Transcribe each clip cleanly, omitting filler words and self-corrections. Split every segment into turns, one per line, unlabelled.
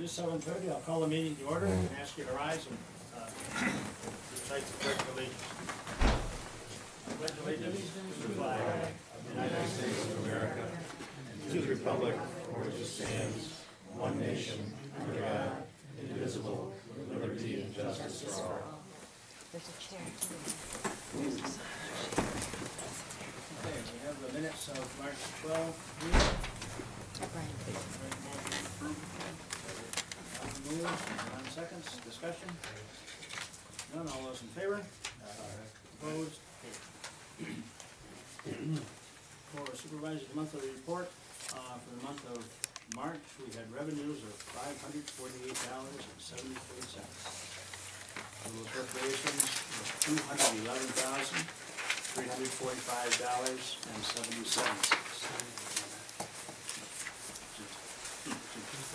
It is 7:30. I'll call the meeting to order and ask you to rise and recite the pledge of allegiance. I pledge allegiance to the flag of the United States of America and to the republic for which it stands, one nation, under God, indivisible, with liberty and justice for all.
There's a chair too.
Okay, we have the minutes of March 12 meeting. None seconds, discussion? None, all those in favor? Opposed? For Supervisor's monthly report, for the month of March, we had revenues of $548.73. Total appropriations was $211,345.77.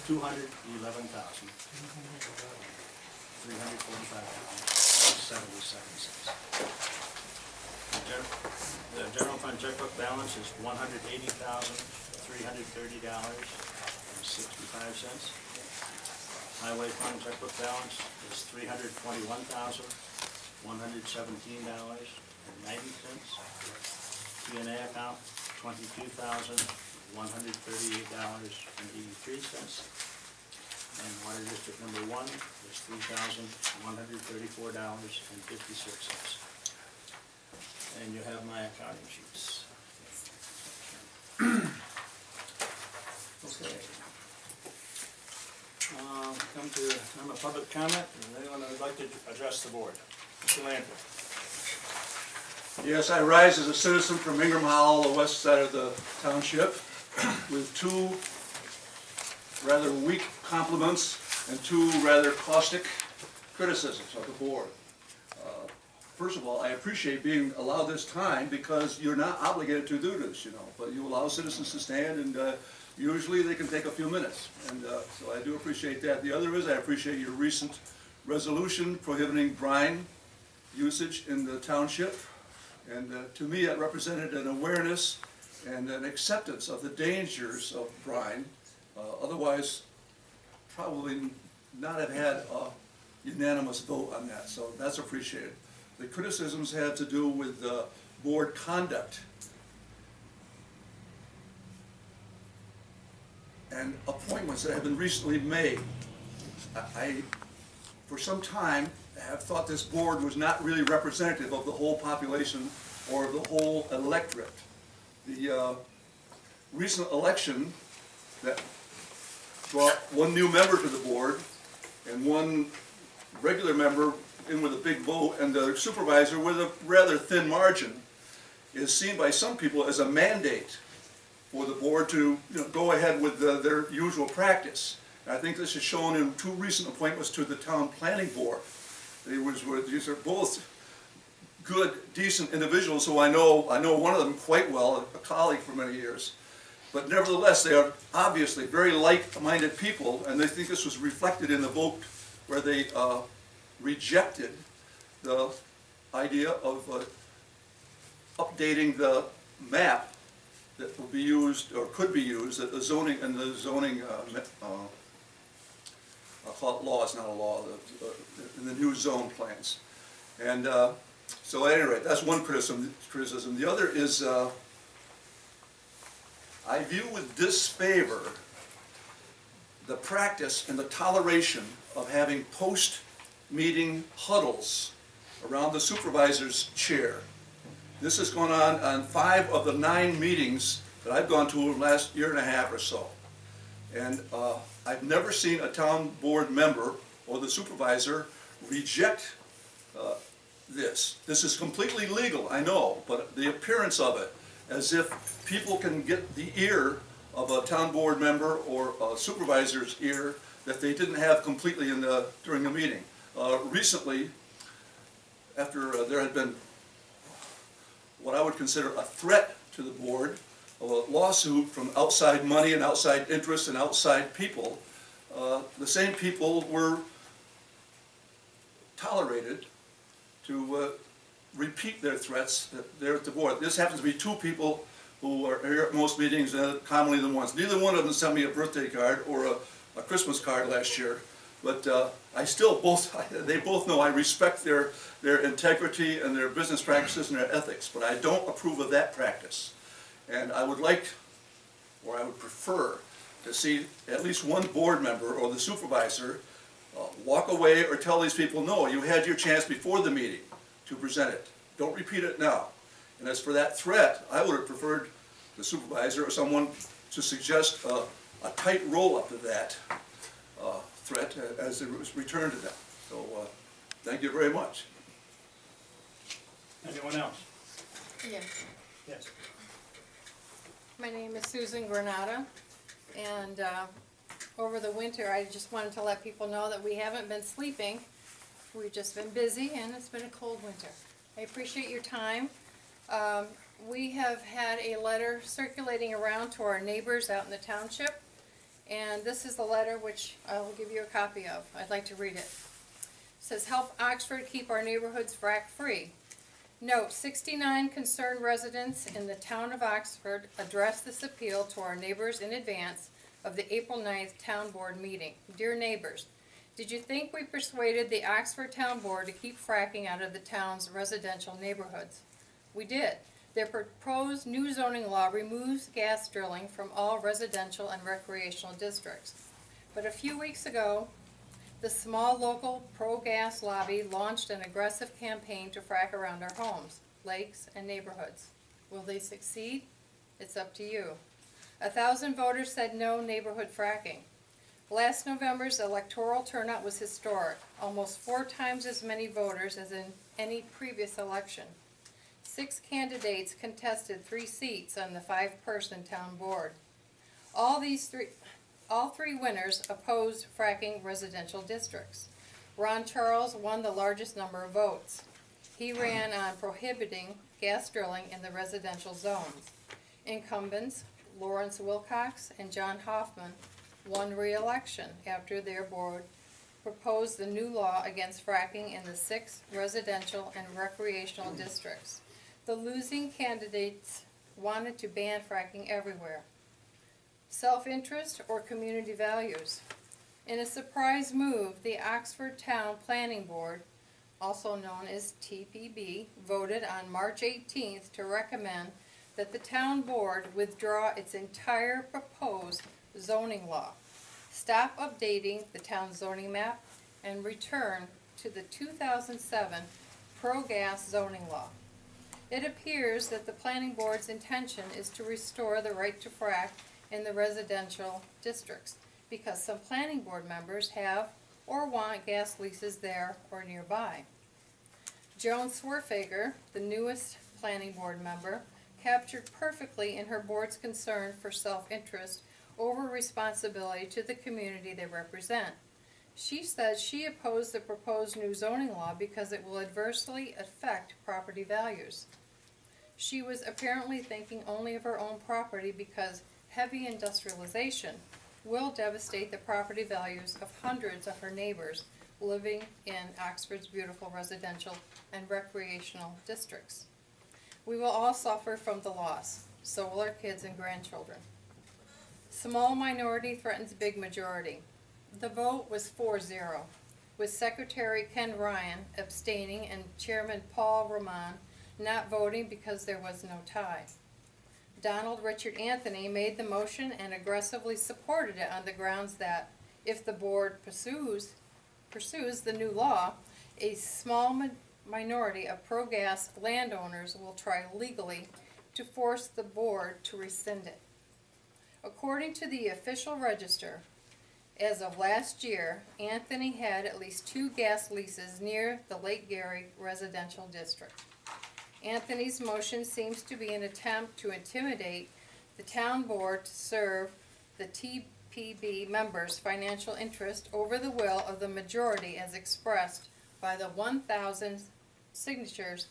$211,345.77. The general fund checkbook balance is $180,330.65. Highway fund checkbook balance is $321,117.90. P&A account, $22,138.83. And water district number 1 is $3,134.56. And you have my accounting sheets. Okay. Come to time of public comment. Is anyone that would like to address the board? Mr. Landry.
Yes, I rise as a citizen from Ingram Hollow, the west side of the township, with two rather weak compliments and two rather caustic criticisms of the board. First of all, I appreciate being allowed this time because you're not obligated to do this, but you allow citizens to stand and usually they can take a few minutes. And so I do appreciate that. The other is I appreciate your recent resolution prohibiting brine usage in the township. And to me, it represented an awareness and an acceptance of the dangers of brine. Otherwise, probably not have had a unanimous vote on that. So that's appreciated. The criticisms had to do with board conduct and appointments that have been recently made. I, for some time, have thought this board was not really representative of the whole population or the whole electorate. The recent election that brought one new member to the board and one regular member in with a big vote, and the supervisor with a rather thin margin, is seen by some people as a mandate for the board to go ahead with their usual practice. And I think this is shown in two recent appointments to the town planning board. These are both good, decent individuals who I know one of them quite well, a colleague for many years. But nevertheless, they are obviously very like-minded people, and they think this was reflected in the vote where they rejected the idea of updating the map that will be used or could be used at the zoning and the zoning. I'll call it law. It's not a law. In the new zone plans, and so at any rate, that's one criticism. The other is I view with disfavor the practice and the toleration of having post-meeting huddles around the supervisor's chair. This has gone on 5 of the 9 meetings that I've gone to in the last year and a half or so. And I've never seen a town board member or the supervisor reject this. This is completely legal, I know, but the appearance of it, as if people can get the ear of a town board member or a supervisor's ear that they didn't have completely during the meeting. Recently, after there had been what I would consider a threat to the board of a lawsuit from outside money and outside interests and outside people, the same people were tolerated to repeat their threats there at the board. This happens to be 2 people who are here at most meetings, commonly than once. Neither one of them sent me a birthday card or a Christmas card last year, but they both know I respect their integrity and their business practices and their ethics, but I don't approve of that practice. And I would like, or I would prefer, to see at least one board member or the supervisor walk away or tell these people, no, you had your chance before the meeting to present it. Don't repeat it now. And as for that threat, I would have preferred the supervisor or someone to suggest a tight roll-up of that threat as it was returned to them. So thank you very much.
Anyone else?
Yes.
Yes.
My name is Susan Granata, and over the winter, I just wanted to let people know that we haven't been sleeping. We've just been busy, and it's been a cold winter. I appreciate your time. We have had a letter circulating around to our neighbors out in the township, and this is the letter which I will give you a copy of. I'd like to read it. It says, "Help Oxford keep our neighborhoods frack-free. Note, 69 concerned residents in the town of Oxford addressed this appeal to our neighbors in advance of the April 9th Town Board meeting. Dear neighbors, did you think we persuaded the Oxford Town Board to keep fracking out of the town's residential neighborhoods? We did. Their proposed new zoning law removes gas drilling from all residential and recreational districts. But a few weeks ago, the small local pro-gas lobby launched an aggressive campaign to frack around our homes, lakes, and neighborhoods. Will they succeed? It's up to you. 1,000 voters said no neighborhood fracking. Last November's electoral turnout was historic, almost 4 times as many voters as in any previous election. 6 candidates contested 3 seats on the 5-person town board. All 3 winners opposed fracking residential districts. Ron Charles won the largest number of votes. He ran on prohibiting gas drilling in the residential zones. Incumbents Lawrence Wilcox and John Hofmann won re-election after their board proposed the new law against fracking in the 6 residential and recreational districts. The losing candidates wanted to ban fracking everywhere. Self-interest or community values. In a surprise move, the Oxford Town Planning Board, also known as TPB, voted on March 18th to recommend that the town board withdraw its entire proposed zoning law, stop updating the town zoning map, and return to the 2007 pro-gas zoning law. It appears that the planning board's intention is to restore the right to frack in the residential districts, because some planning board members have or want gas leases there or nearby. Joan Swerfager, the newest planning board member, captured perfectly in her board's concern for self-interest over responsibility to the community they represent. She says she opposed the proposed new zoning law because it will adversely affect property values. She was apparently thinking only of her own property because heavy industrialization will devastate the property values of hundreds of her neighbors living in Oxford's beautiful residential and recreational districts. We will all suffer from the loss, so will our kids and grandchildren. Small minority threatens big majority. The vote was 4-0, with Secretary Ken Ryan abstaining and Chairman Paul Roman not voting because there was no tie. Donald Richard Anthony made the motion and aggressively supported it on the grounds that if the board pursues the new law, a small minority of pro-gas landowners will try legally to force the board to rescind it. According to the official register, as of last year, Anthony had at least 2 gas leases near the Lake Gary residential district. Anthony's motion seems to be an attempt to intimidate the town board to serve the TPB members' financial interest over the will of the majority as expressed by the 1,000 signatures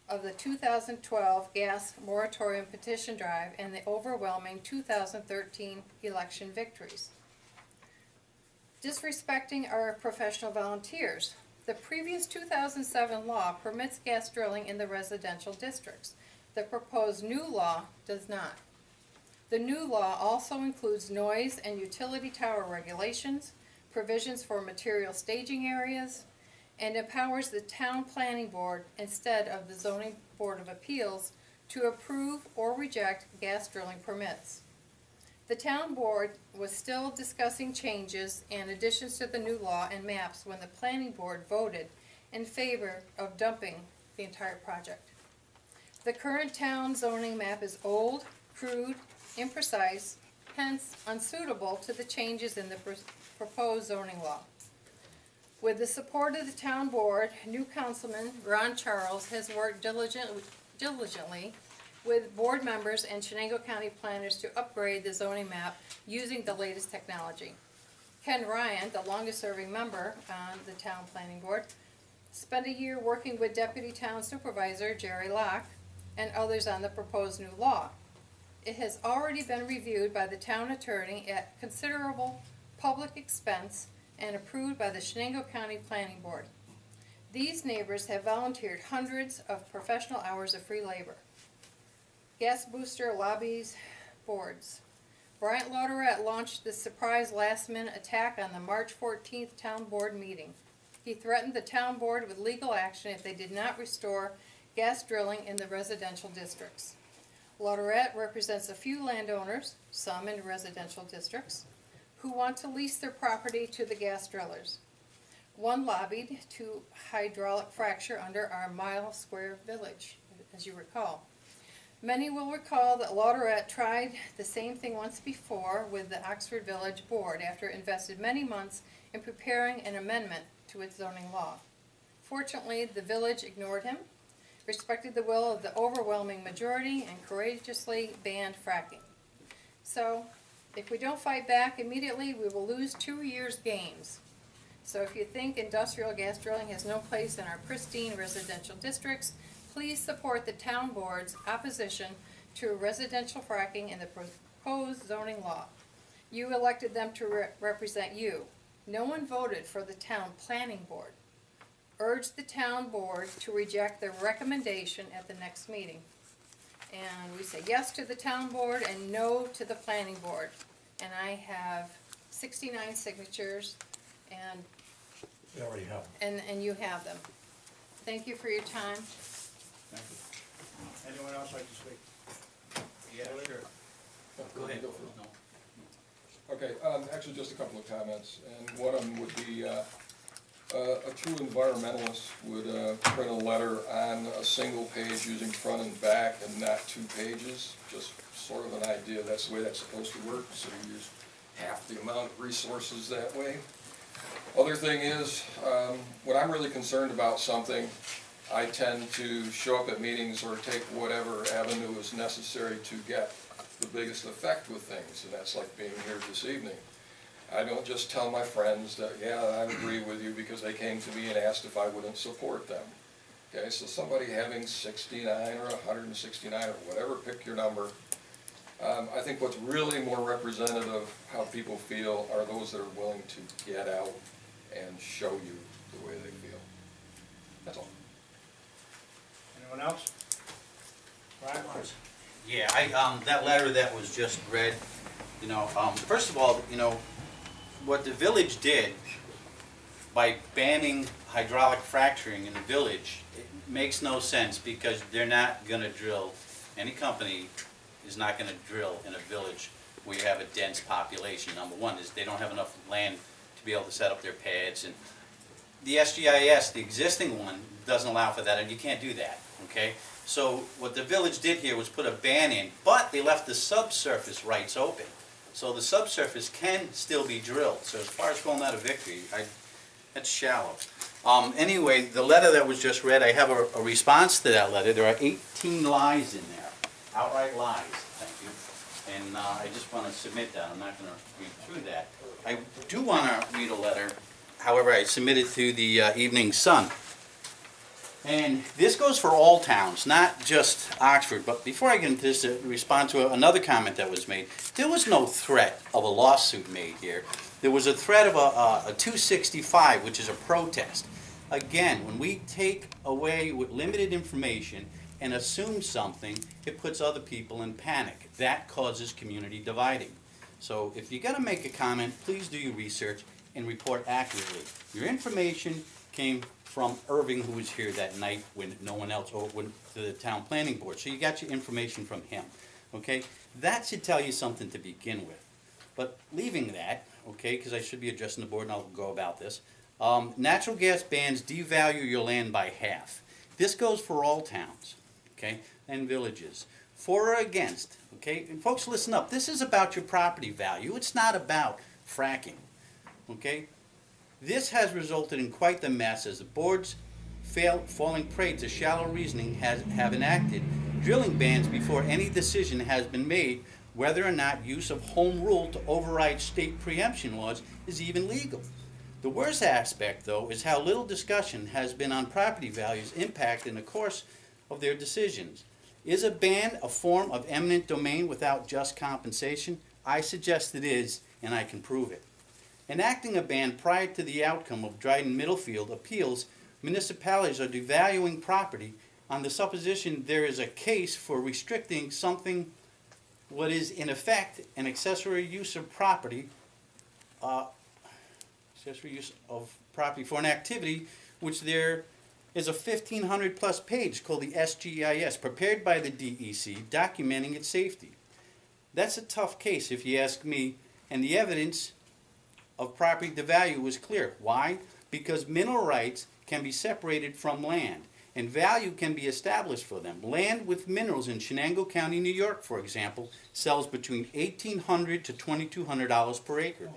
of the 2012 gas moratorium petition drive and the overwhelming 2013 election victories. Disrespecting our professional volunteers. The previous 2007 law permits gas drilling in the residential districts. The proposed new law does not. The new law also includes noise and utility tower regulations, provisions for material staging areas, and empowers the town planning board instead of the zoning board of appeals to approve or reject gas drilling permits. The town board was still discussing changes and additions to the new law and maps when the planning board voted in favor of dumping the entire project. The current town zoning map is old, crude, imprecise, hence unsuitable to the changes in the proposed zoning law. With the support of the town board, new councilman Ron Charles has worked diligently with board members and Shenango County planners to upgrade the zoning map using the latest technology. Ken Ryan, the longest-serving member on the town planning board, spent a year working with Deputy Town Supervisor Jerry Locke and others on the proposed new law. It has already been reviewed by the town attorney at considerable public expense and approved by the Shenango County Planning Board. These neighbors have volunteered hundreds of professional hours of free labor. Gas booster lobbies, boards. Bryant Lauderet launched the surprise last-minute attack on the March 14th town board meeting. He threatened the town board with legal action if they did not restore gas drilling in the residential districts. Lauderet represents a few landowners, some in residential districts, who want to lease their property to the gas drillers. One lobbied to hydraulic fracture under our mile square village, as you recall. Many will recall that Lauderet tried the same thing once before with the Oxford Village Board after it invested many months in preparing an amendment to its zoning law. Fortunately, the village ignored him, respected the will of the overwhelming majority, and courageously banned fracking. So, if we don't fight back immediately, we will lose 2 years' gains. So if you think industrial gas drilling has no place in our pristine residential districts, please support the town board's opposition to residential fracking in the proposed zoning law. You elected them to represent you. No one voted for the town planning board. Urge the town board to reject the recommendation at the next meeting. And we say yes to the town board and no to the planning board. And I have 69 signatures, and
We already have them.
and you have them. Thank you for your time.
Thank you. Anyone else like to speak?
Yeah, sure.
Go ahead.
No.
Okay, actually just a couple of comments, and one of them would be, a true environmentalist would print a letter on a single page using front and back and not 2 pages, just sort of an idea, that's the way that's supposed to work, so you use half the amount of resources that way. Other thing is, when I'm really concerned about something, I tend to show up at meetings or take whatever avenue is necessary to get the biggest effect with things, and that's like being here this evening. I don't just tell my friends that, yeah, I agree with you because they came to me and asked if I wouldn't support them. Okay, so somebody having 69 or 169 or whatever, pick your number. I think what's really more representative of how people feel are those that are willing to get out and show you the way they feel. That's all.
Anyone else? Brian?
Yeah, that letter that was just read, first of all, what the village did by banning hydraulic fracturing in the village, it makes no sense because they're not gonna drill, any company is not gonna drill in a village where you have a dense population. Number one is they don't have enough land to be able to set up their pads, and the SGIS, the existing one, doesn't allow for that, and you can't do that, okay? So what the village did here was put a ban in, but they left the subsurface rights open. So the subsurface can still be drilled. So as far as calling that a victory, that's shallow. Anyway, the letter that was just read, I have a response to that letter. There are 18 lies in there, outright lies, thank you. And I just want to submit that. I'm not going to read through that. I do want to read a letter, however, I submitted to the Evening Sun. And this goes for all towns, not just Oxford. But before I get into this, to respond to another comment that was made, there was no threat of a lawsuit made here. There was a threat of a 265, which is a protest. Again, when we take away with limited information and assumes something, it puts other people in panic. That causes community dividing. So if you're gonna make a comment, please do your research and report accurately. Your information came from Irving, who was here that night when no one else, or went to the town planning board. So you got your information from him, okay? That should tell you something to begin with. But leaving that, okay, because I should be addressing the board and I'll go about this. Natural gas bans devalue your land by half. This goes for all towns, okay, and villages. For or against, okay? And folks, listen up. This is about your property value. It's not about fracking, okay? This has resulted in quite the mess as the boards falling prey to shallow reasoning have enacted drilling bans before any decision has been made whether or not use of home rule to override state preemption laws is even legal. The worst aspect, though, is how little discussion has been on property values impact in the course of their decisions. Is a ban a form of eminent domain without just compensation? I suggest it is, and I can prove it. Enacting a ban prior to the outcome of Dryden Middlefield appeals, municipalities are devaluing property on the supposition there is a case for restricting something what is in effect an accessory use of property, for an activity which there is a 1,500 plus page called the SGIS prepared by the DEC documenting its safety. That's a tough case if you ask me, and the evidence of property devalue was clear. Why? Because mineral rights can be separated from land and value can be established for them. Land with minerals in Shenango County, New York, for example, sells between $1,800 to $2,200 per acre,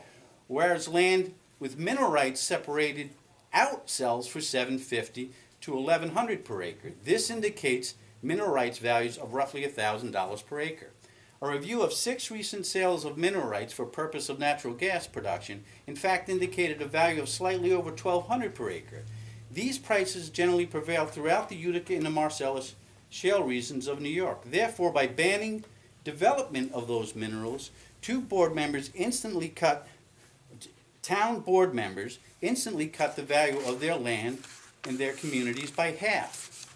whereas land with mineral rights separated out sells for $750 to $1,100 per acre. This indicates mineral rights values of roughly $1,000 per acre. A review of 6 recent sales of mineral rights for purpose of natural gas production in fact indicated a value of slightly over $1,200 per acre. These prices generally prevail throughout the Utica and the Marcellus shale regions of New York. Therefore, by banning development of those minerals, town board members instantly cut the value of their land and their communities by half.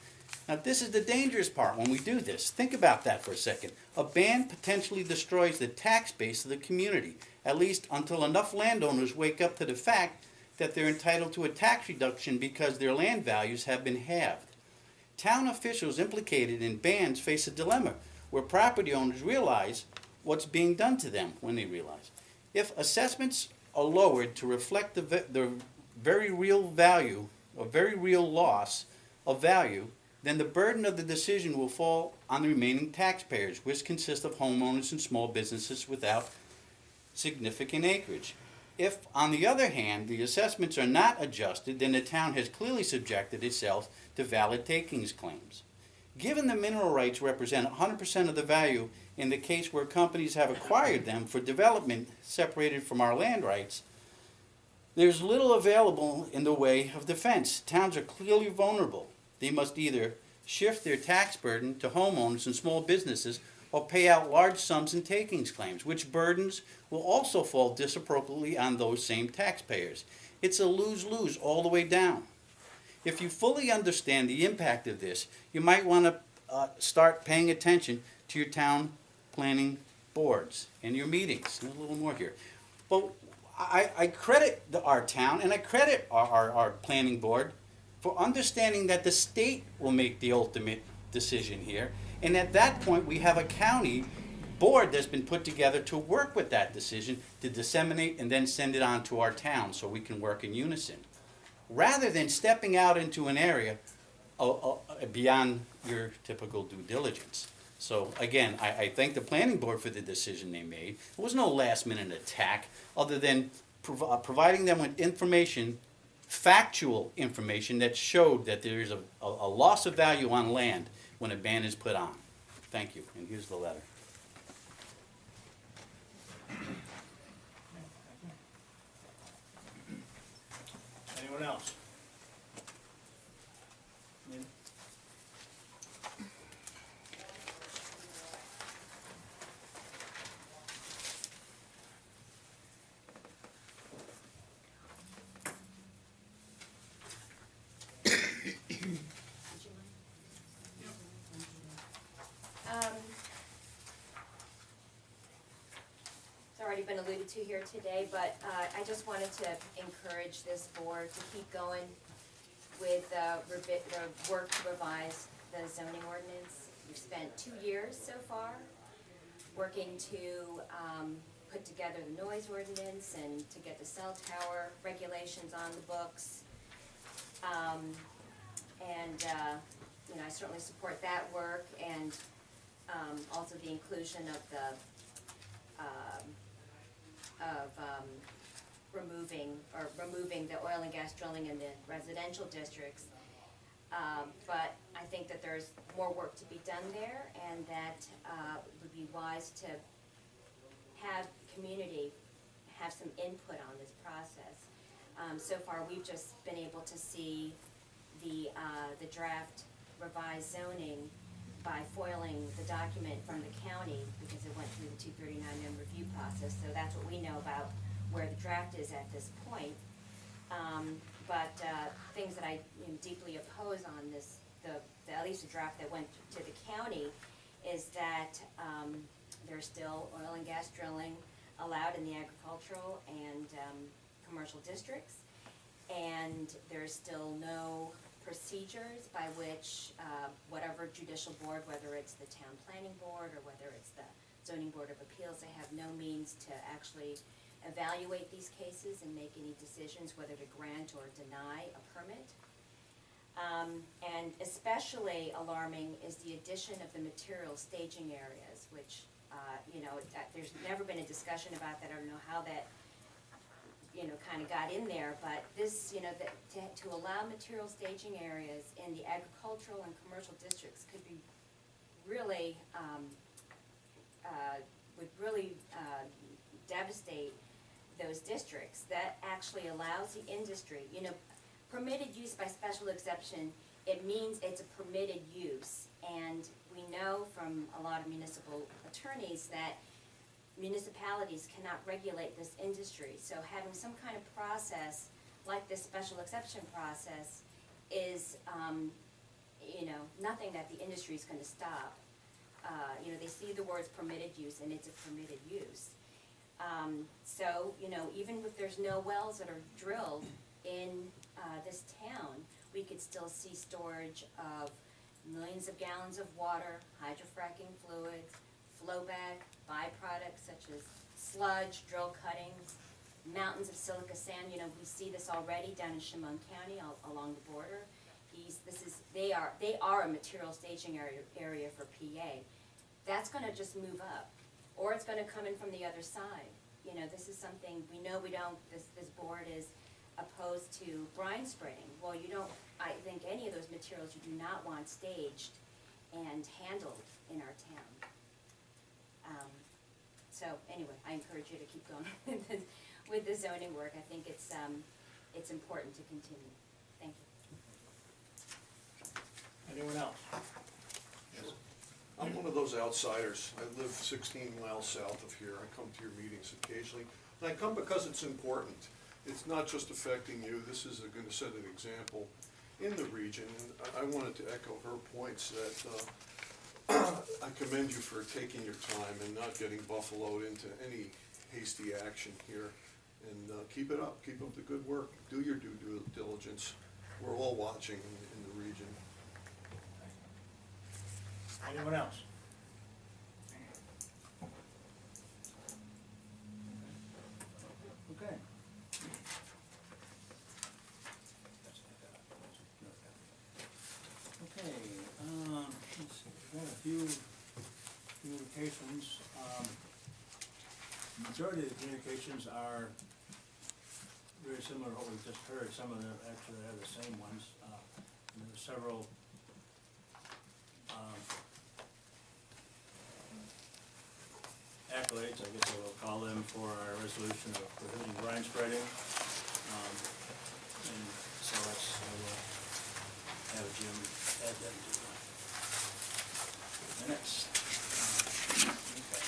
Now, this is the dangerous part when we do this. Think about that for a second. A ban potentially destroys the tax base of the community, at least until enough landowners wake up to the fact that they're entitled to a tax reduction because their land values have been halved. Town officials implicated in bans face a dilemma where property owners realize what's being done to them when they realize. If assessments are lowered to reflect the very real value, or very real loss of value, then the burden of the decision will fall on the remaining taxpayers, which consist of homeowners and small businesses without significant acreage. If, on the other hand, the assessments are not adjusted, then the town has clearly subjected itself to valid takings claims. Given the mineral rights represent 100% of the value in the case where companies have acquired them for development separated from our land rights, there's little available in the way of defense. Towns are clearly vulnerable. They must either shift their tax burden to homeowners and small businesses or pay out large sums in takings claims, which burdens will also fall disproportionately on those same taxpayers. It's a lose-lose all the way down. If you fully understand the impact of this, you might want to start paying attention to your town planning boards and your meetings. There's a little more here. But I credit our town and I credit our planning board for understanding that the state will make the ultimate decision here. And at that point, we have a county board that's been put together to work with that decision, to disseminate and then send it on to our town so we can work in unison. Rather than stepping out into an area beyond your typical due diligence. So again, I thank the planning board for the decision they made. There was no last minute attack other than providing them with information, factual information that showed that there is a loss of value on land when a ban is put on. Thank you, and here's the letter.
Anyone else? Mina?
been alluded to here today, but I just wanted to encourage this board to keep going with the work to revise the zoning ordinance. We've spent 2 years so far working to put together the noise ordinance and to get the cell tower regulations on the books. I certainly support that work, and also the inclusion of the removing the oil and gas drilling in the residential districts. But I think that there's more work to be done there, and that it would be wise to have community have some input on this process. So far, we've just been able to see the draft revised zoning by foiling the document from the county, because it went through the 239M review process, so that's what we know about where the draft is at this point. But things that I deeply oppose on this, at least the draft that went to the county, is that there's still oil and gas drilling allowed in the agricultural and commercial districts, and there's still no procedures by which whatever judicial board, whether it's the town planning board or whether it's the zoning board of appeals, they have no means to actually evaluate these cases and make any decisions whether to grant or deny a permit. And especially alarming is the addition of the material staging areas, which there's never been a discussion about that. I don't know how that kind of got in there, but this, to allow material staging areas in the agricultural and commercial districts could be really, would really devastate those districts. That actually allows the industry, permitted use by special exception, it means it's a permitted use. And we know from a lot of municipal attorneys that municipalities cannot regulate this industry. So having some kind of process like this special exception process is, nothing that the industry is going to stop. They see the words permitted use, and it's a permitted use. So, even if there's no wells that are drilled in this town, we could still see storage of millions of gallons of water, hydrofracking fluids, flowback, byproducts such as sludge, drill cuttings, mountains of silica sand. We see this already down in Chemung County along the border. They are a material staging area for PA. That's going to just move up, or it's going to come in from the other side. This is something we know this board is opposed to brine spreading. Well, I think any of those materials you do not want staged and handled in our town. So anyway, I encourage you to keep going with the zoning work. I think it's important to continue. Thank you.
Anyone else?
I'm one of those outsiders. I live 16 miles south of here. I come to your meetings occasionally. And I come because it's important. It's not just affecting you. This is going to set an example in the region. And I wanted to echo her points that I commend you for taking your time and not getting buffaloed into any hasty action here. And keep it up. Keep up the good work. Do your due diligence. We're all watching in the region.
Anyone else? Okay. Okay, let's see, we've got a few communications. Majority of the communications are very similar to what we just heard. Some of them actually are the same ones. And there are several accolades, I guess I will call them, for our resolution of prohibiting brine spreading. And so I will have Jim add them to the minutes. Okay.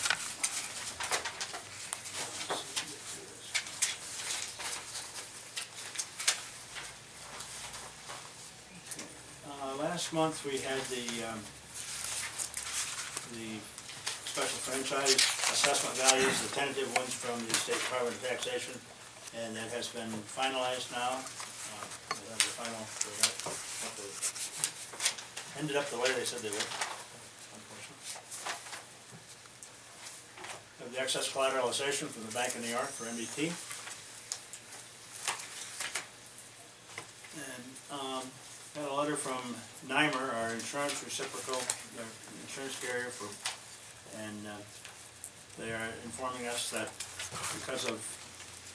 Last month we had the special franchise assessment values, the tentative ones from the State Department of Taxation, and that has been finalized now. They have the final, they ended up the way they said they would, unfortunately. Have the excess collateralization from the Bank of New York for MBT. And got a letter from NYMER, our insurance reciprocal, their insurance carrier for, and they are informing us that because of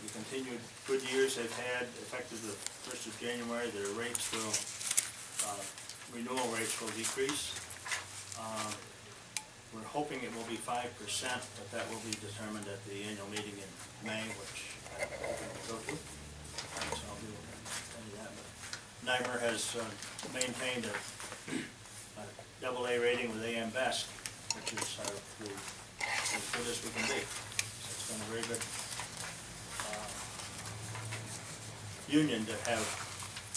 the continued good years they've had, effective the 1st of January, their rates will, renewal rates will decrease. We're hoping it will be 5%, but that will be determined at the annual meeting in May, which I'm hoping to go to. So I'll be able to tell you that. But NYMER has maintained a AA rating with AM Best, which is as good as we can be. So it's been a very good union to have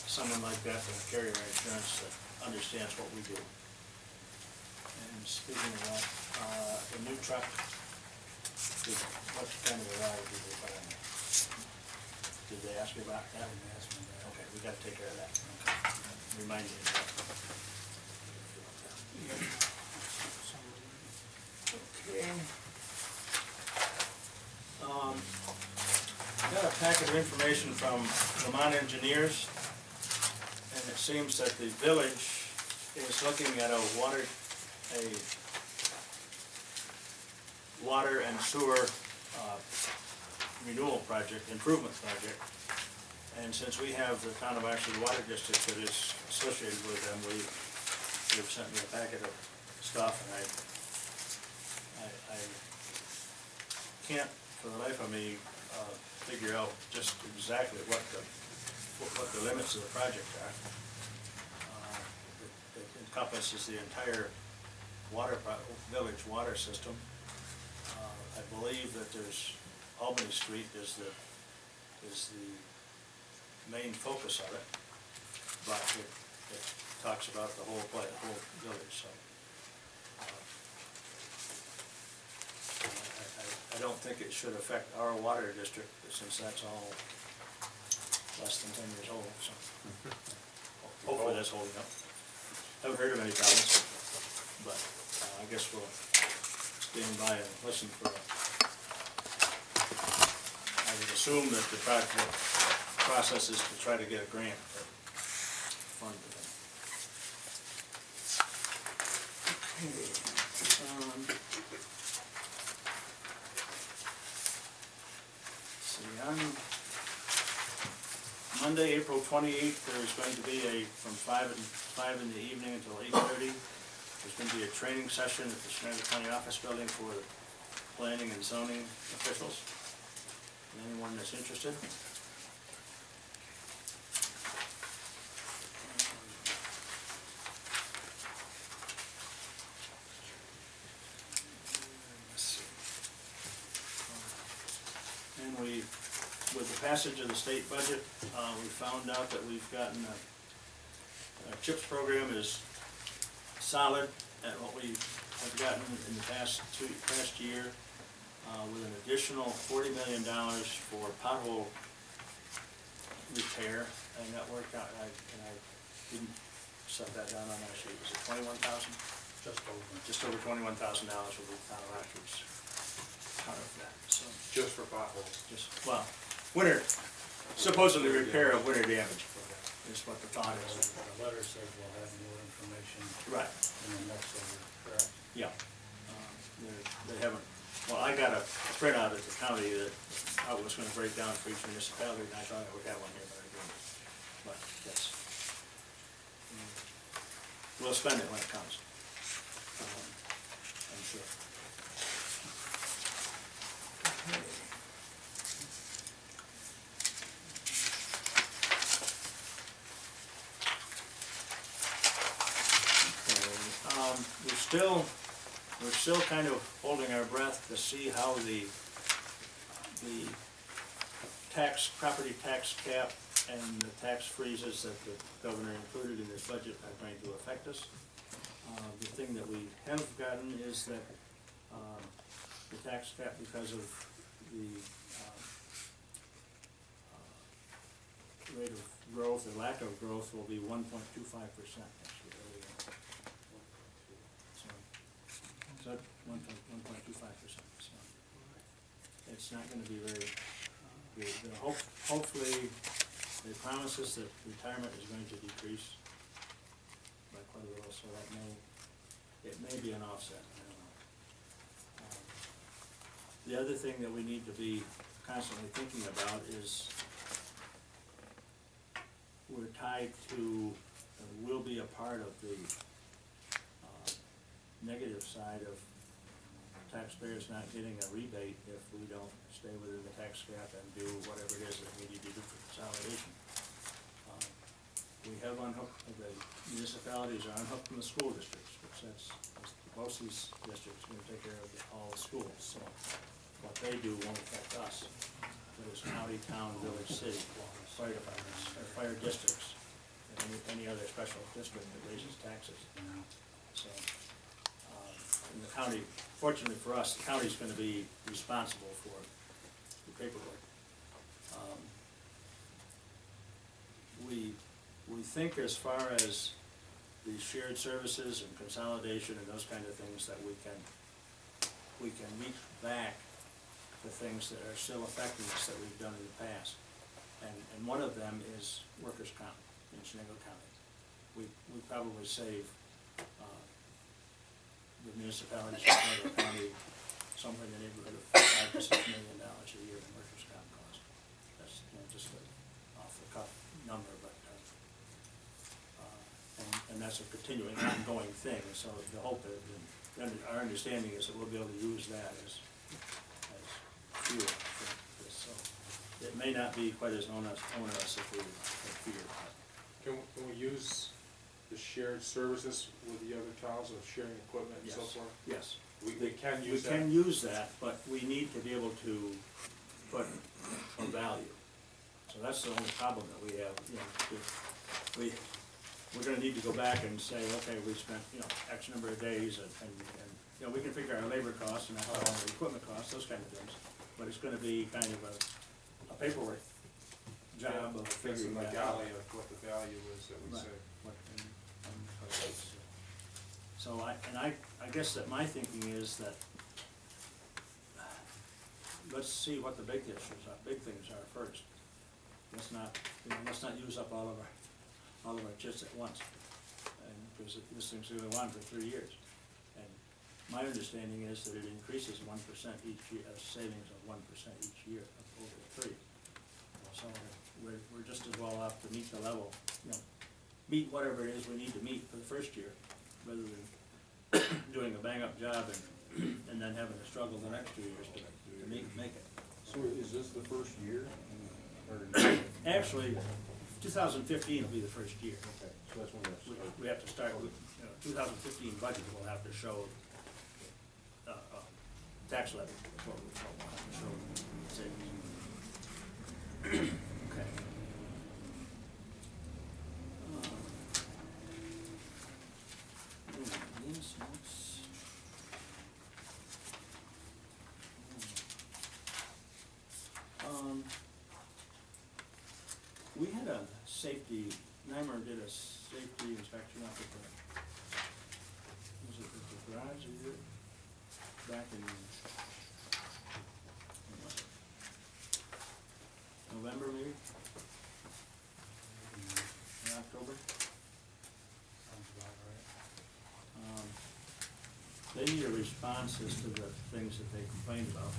someone like that from carrier insurance that understands what we do. And speaking of that, the new truck, what kind of a ride did they put on there? Did they ask you about that? Okay, we gotta take care of that. Okay. Remind me of that. Okay. Got a packet of information from Vermont Engineers, and it seems that the village is looking at a water and sewer renewal project, improvement project. And since we have the town of Ashley Water District that is associated with them, they've sent me a packet of stuff, and I can't for the life of me figure out just exactly what the limits of the project are. It encompasses the entire village water system. I believe that there's Albany Street is the main focus of it, but it talks about the whole village. So I don't think it should affect our water district, since that's all less than 10 years old. So hopefully that's holding up. Haven't heard of any problems, but I guess we'll stand by and listen for it. I would assume that the process is to try to get a grant to fund the thing. Okay. See, on Monday, April 28th, there's going to be from 5 in the evening until 8:30. There's going to be a training session at the Schneider County Office Building for planning and zoning officials. Anyone that's interested. Let's see. And with the passage of the state budget, we found out that we've gotten a CHIPS program is solid at what we have gotten in the past year, with an additional $40 million for pothole repair, and that worked out. I didn't set that down on my sheet. Was it $21,000? Just over $21,000 will be town of Ashford's part of that. So
Just for potholes.
winter, supposedly repair of winter damage is what the thought is.
The letter says we'll have more information
Right.
in the next letter, correct?
Yeah. They haven't, well, I got a printout at the county that I was gonna break down for each municipality, and I thought I would have one here, but I didn't. But, yes. We'll spend it when it comes. I'm sure. Okay. We're still kind of holding our breath to see how the property tax cap and the tax freezes that the governor included in his budget are going to affect us. The thing that we have gotten is that the tax cap because of the rate of growth or lack of growth will be 1.25% next year. So 1.25%. So it's not going to be very. Hopefully, they promise us that retirement is going to decrease by quite a little, so that may be an offset. I don't know. The other thing that we need to be constantly thinking about is we're tied to, will be a part of the negative side of taxpayers not getting a rebate if we don't stay within the tax cap and do whatever it is that we need to do for consolidation. We have unhooked, the municipalities are unhooked from the school districts, which that's, most of these districts are gonna take care of all the schools, so what they do won't affect us. Whether it's county, town, village, city, fire departments, or fire districts, and any other special district that raises taxes. So, in the county, fortunately for us, the county's gonna be responsible for the paperwork. We think as far as the shared services and consolidation and those kind of things that we can meet back the things that are still affecting us that we've done in the past. And one of them is workers' comp in Chenango County. We probably save the municipalities of Chenango County somewhere in the neighborhood of $5 to $6 million a year in workers' comp cost. That's just an off the cuff number, but and that's a continuing, ongoing thing. So the hope is, and our understanding is that we'll be able to use that as fuel for this. So it may not be quite as onerous if we had feared.
Can we use the shared services with the other towns of sharing equipment and so
Yes.
forth?
Yes.
We can
We
use that?
can use that, but we need to be able to put a value. So that's the only problem that we have, you know, we're gonna need to go back and say, okay, we spent, you know, X number of days and, you know, we can figure our labor costs and our equipment costs, those kind of things. But it's gonna be kind of a paperwork job of
That's the
figuring that out.
legality of what the value is that we
Right.
say.
So I guess that my thinking is that, let's see what the big issues are, big things are first. Let's not use up all of our chips at once, and because this thing's gonna go on for 3 years. And my understanding is that it increases 1% each year, a savings of 1% each year over the 3. So we're just as well off to meet the level, you know, meet whatever it is we need to meet for the first year, rather than doing a bang-up job and then having to struggle the next 2 years to make it.
So is this the first year? Or,
Actually, 2015 will be the first year.
okay, so that's when we'll start.
We have to start with, 2015 budget will have to show, tax levy, is what we'll have to show savings. Okay. These notes. We had a safety, Nymer did a safety inspection up at the, was it at the garage or here? Back in, when was it? November maybe? In October?
Sounds about right.
They need a response as to the things that they complained about.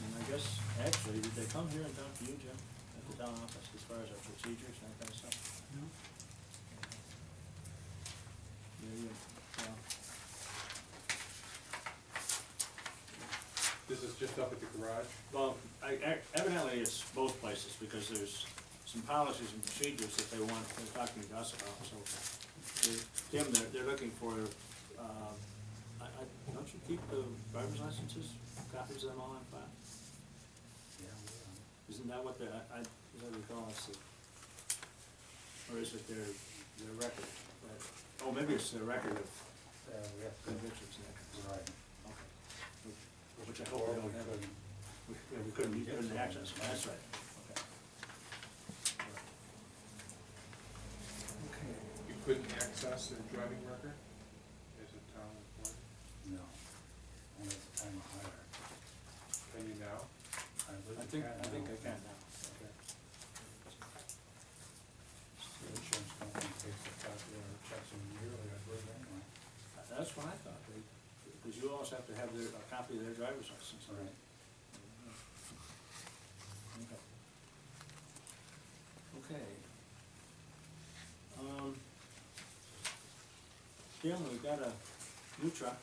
And I guess, actually, did they come here and talk to you, Jim, at the town office, as far as our procedures and that kind of stuff? No.
This is just up at the garage?
Well, evidently it's both places, because there's some policies and procedures that they're talking to us about, so. Tim, they're looking for, don't you keep the driver's licenses, copies of them all on file? Isn't that what as I recall, it's or is it their record? Oh, maybe it's their record of convictions and that kind of stuff.
Right.
Okay. which I hope we don't have. We couldn't access, it. That's right. Okay.
You couldn't access their driving record as a town employee?
No, only at the time of hire.
Can you now?
I think I can now.
Okay.
The insurance company takes a copy of their checks in yearly, I believe, anyway.
That's what I thought, because you always have to have a copy of their driver's license.
Right.
Okay. Jim, we've got a new truck,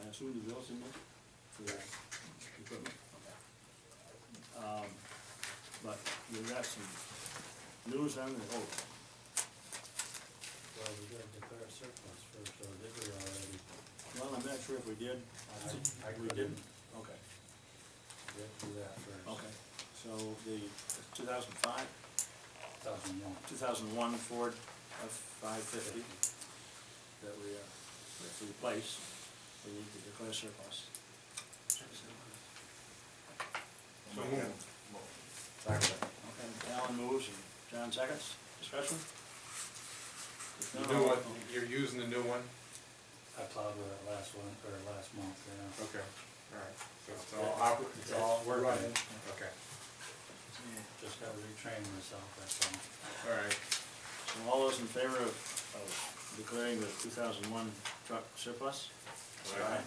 I assume the bill's in there for that equipment? Okay. But we've got some news on the,
Well, we gotta declare surplus first, or did we already?
well, I'm not sure if we did.
I
We didn't? Okay,
We have to do that first.
okay. So the 2005,
2001.
2001 Ford F-550 that we have to replace, we need to declare surplus.
So moved.
Okay, Alan moves and John seconds. Discussion? If
The
not,
new
all-
one, you're using the new one?
I plowed with it last month, yeah.
Okay, all right. So it's all it's all
working.
running? Okay,
Just gotta retrain myself, that's all.
all right.
So all those in favor of declaring the 2001 truck surplus? Say aye.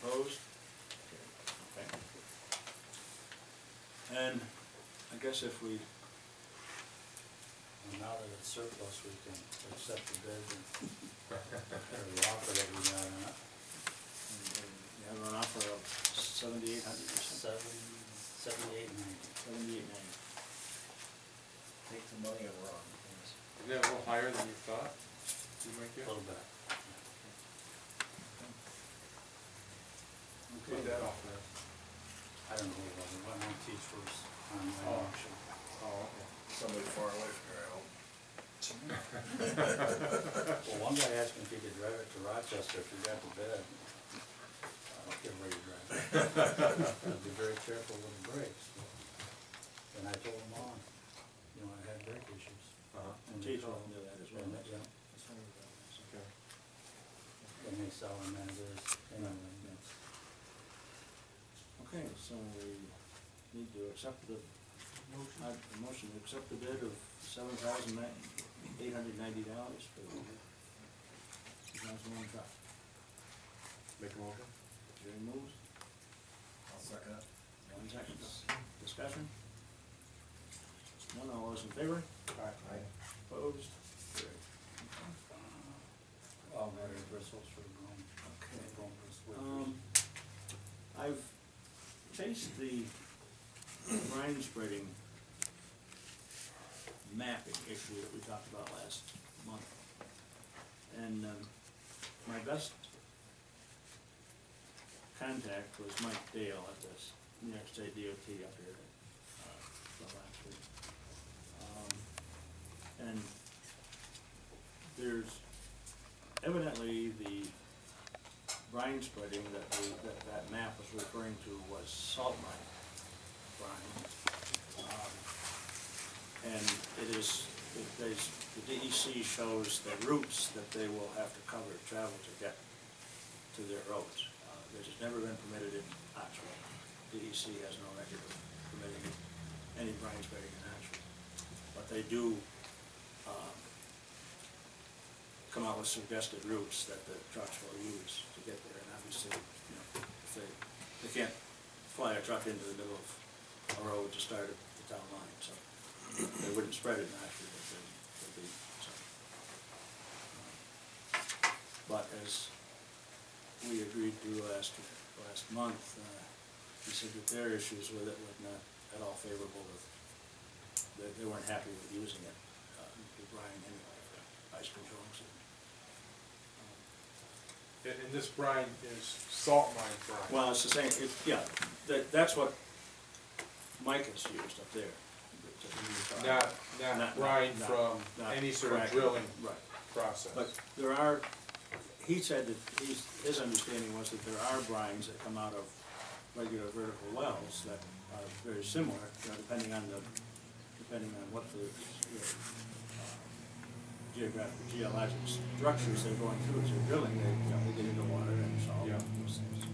Opposed? Okay. And I guess if we,
And now that it's surplus, we can accept the bid and, or the offer that we got on it.
you have an offer of 7,800 or something?
78.90.
78.90.
Take the money and run.
Isn't that a little higher than you thought you might
A
get?
little bit.
Put that off there.
I don't know what it was. I won't teach first on my auction.
Oh, okay.
Somebody far away from here, I hope.
Well, one guy asked me if he could drive it to Rochester if he got the bid. I don't care where you drive it. I'd be very careful with the brakes. And I told him on, you know, I had brake issues.
Uh-huh.
And
Teach
they
all
told-
knew that as well.
and they- yeah,
Okay.
and they sell them as is, anyway, that's.
Okay, so we need to accept the motion to accept the bid of $7,890 for the 2001 truck.
Make a motion?
Jerry moves,
I'll second it.
one second. Discussion? None, all those in favor?
Aye.
Opposed? Carried.
All Mary bristles for going.
Okay.
Going with
I've chased the brine spreading mapping issue that we talked about last month. And my best contact was Mike Dale at this New York State DOT up here last week. And there's evidently the brine spreading that map was referring to was salt mine brine. And the DEC shows the routes that they will have to travel to get to their roads. This has never been permitted in Oxford. DEC has no record of permitting any brine spreading in Oxford. But they do come out with suggested routes that the trucks will use to get there. And obviously, you know, if they can't fly a truck into the middle of a road to start at the town line, so they wouldn't spread it in Oxford, but they'd be, so. But as we agreed to last month, he said that their issues with it were not at all favorable with, they weren't happy with using it, the brine anyway, for ice control. So,
And this brine is salt mine brine?
well, it's the same, yeah, that's what Mike has used up there.
Not
Not-
brine
not-
from
not
any sort of
cracking.
drilling
Right.
process?
But there are, he said that his understanding was that there are brines that come out of regular vertical wells that are very similar, you know, depending on what the, you know, geologic structures they're going through as they're drilling, they, you know, they get into water and salt
Yeah.
and those things.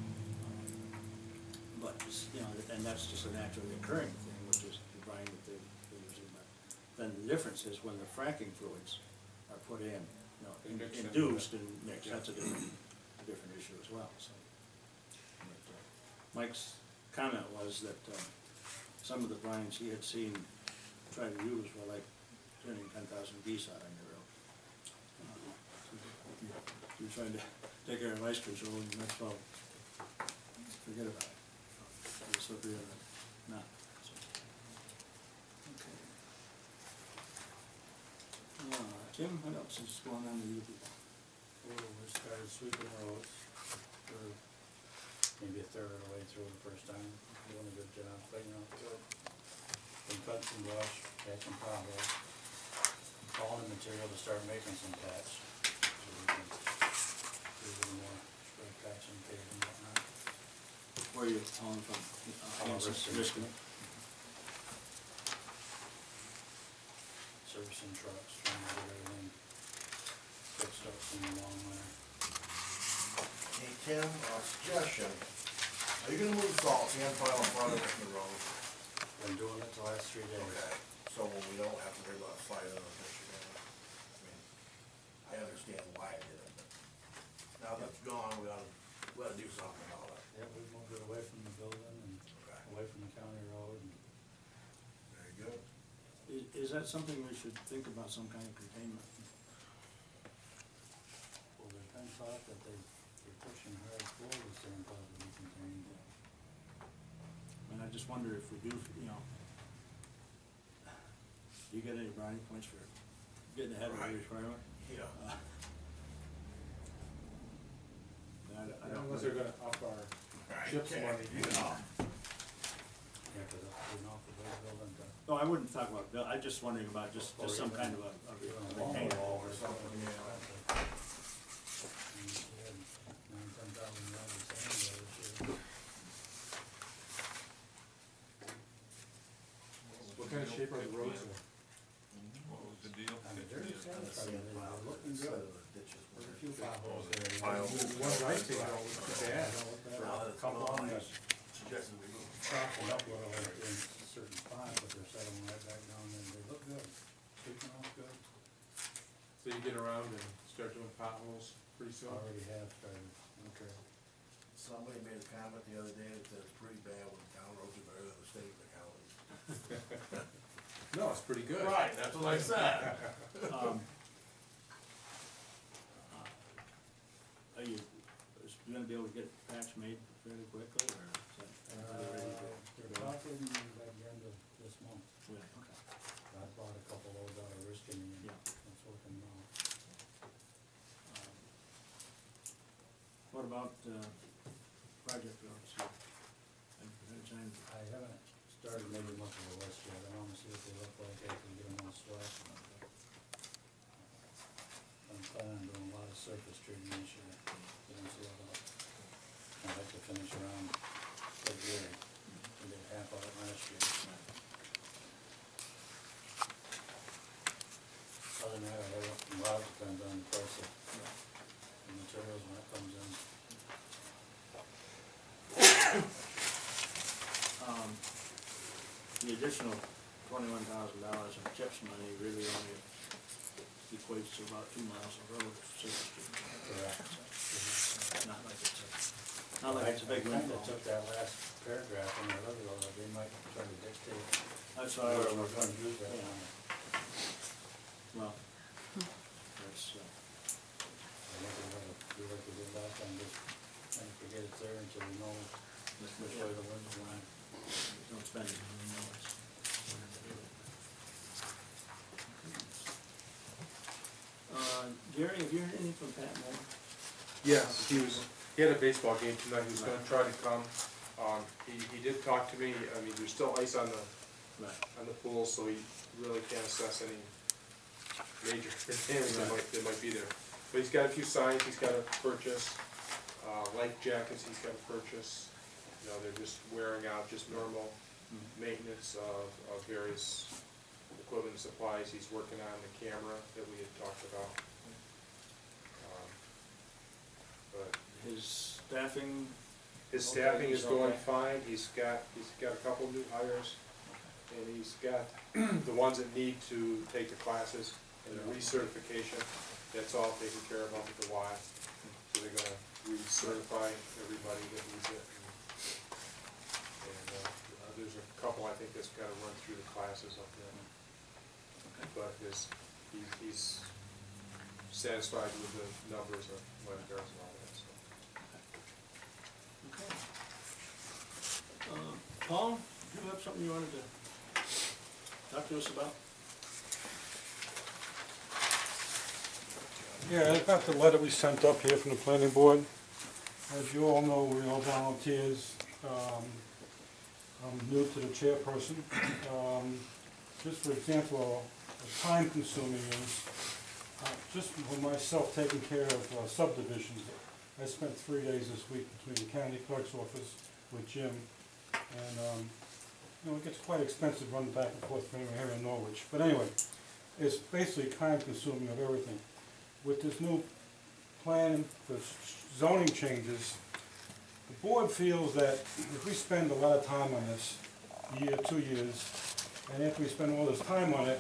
But, you know, and that's just a naturally occurring thing, which is the brine that they're using. But then the difference is when the fracking fluids are put in, you know,
And mixed in,
induced and
yeah.
mixed, that's a different issue as well, so. But, Mike's comment was that, some of the brines he had seen try to use were like turning 10,000 geese out on your road. You're trying to take care of ice control and that's all, forget about it. It's slippery or not. So. Okay. Tim, what else is going on with you people?
We started sweeping roads for maybe a third of the way through the first time. Doing a good job, cleaning up good. Been cutting some brush, patching potholes, hauling the material to start making some patch. So we can do a little more spread patching, paving and whatnot.
Where are you calling from? Michigan.
Servicing trucks, trying to get everything fixed up in the long winter.
Hey Tim, suggestion, are you gonna move salt and pile in front of the road?
Been doing it the last 3 days.
Okay, so we don't have to worry about sliding on the ditch again. I mean, I understand why I did it, but now that it's gone, we gotta do something about it.
Yeah, we moved it away from the building and
Okay.
away from the county road and
Very good.
Is that something we should think about, some kind of containment?
well, there's been thought that they're pushing hard for the sand pile to be contained.
And I just wonder if we do, you know, do you get any brownie points for getting ahead of the
Right.
requirement?
Yeah.
I don't.
Unless they're gonna up our
Right.
chips
Okay.
money.
Yeah.
Yeah, cause that's been off the big building to.
No, I wouldn't talk about bill, I'm just wondering about just some kind of a containment.
Wall or something, yeah.
We had 9,000-10,000 yards of sand there this year.
What kind of shape are the roads in?
What was the deal?
I mean, they're
On the sand pile,
they're looking
instead
good.
of the ditches.
There's a few potholes there.
Pile.
The ones I take out was too bad.
Now that it's
Couple
gone,
on
I
the
suggested we move.
softened up a little like in certain spots, but they're settling right back down and they look good. Sweeping off good.
So you get around and start doing potholes pretty soon?
Already have started.
Okay.
Somebody made a comment the other day that it's pretty bad when town roads are better than the state and the counties.
No, it's pretty good.
Right, that's what I said.
Are you gonna be able to get patch made fairly quickly, or is that? are they ready to
They're
go?
talking by the end of this month.
Really? Okay.
I bought a couple loads out of Riskin and
Yeah.
it's working well.
What about, project roads? Have you had a time?
I haven't started making much of a list yet. I wanna see what they look like after we get them all swept. I'm planning on doing a lot of surface treating this year, get them sealed up. I'd like to finish around February, we did half of it last year. Other than that, a lot depends on the price of the materials when it comes in.
The additional $21,000 of CHIPS money really only equates to about 2 miles of road surface treatment.
Correct.
Not like it's a big
I kinda
windfall.
took that last paragraph in the other one, they might try to dictate
That's why I was,
where we're gonna use that
yeah,
money.
well, that's,
I think we're gonna do like we did last time, just kind of forget it's there until we know which way the wind's blowing.
don't spend it. Gary, have you heard anything from Pat Moore?
Yes, he had a baseball game tonight, he was gonna try to come. He did talk to me, I mean, there's still ice on
Right.
the pool, so he really can't assess any major damage that might be there. But he's got a few signs he's gotta purchase, life jackets he's gotta purchase. You know, they're just wearing out, just normal maintenance of various equipment and supplies. He's working on the camera that we had talked about. But
His staffing,
his
Okay,
staffing is
he's
going
okay.
fine. He's got a couple new hires, and he's got the ones that need to take the classes and the recertification. That's all taken care of up at the Y. So they're gonna recertify everybody that needs it. And there's a couple, I think, that's gotta run through the classes up there. But he's satisfied with the numbers of lifeguards and all that, so.
Paul, do you have something you wanted to talk to us about?
Yeah, I got the letter we sent up here from the planning board. As you all know, we're all volunteers. I'm new to the chairperson. Just for example, time consuming is, just for myself taking care of subdivisions. I spent 3 days this week between the county clerk's office with Jim. And, you know, it gets quite expensive running back and forth from here in Norwich. But anyway, it's basically time consuming of everything. With this new plan for zoning changes, the board feels that if we spend a lot of time on this, year, 2 years, and after we spend all this time on it,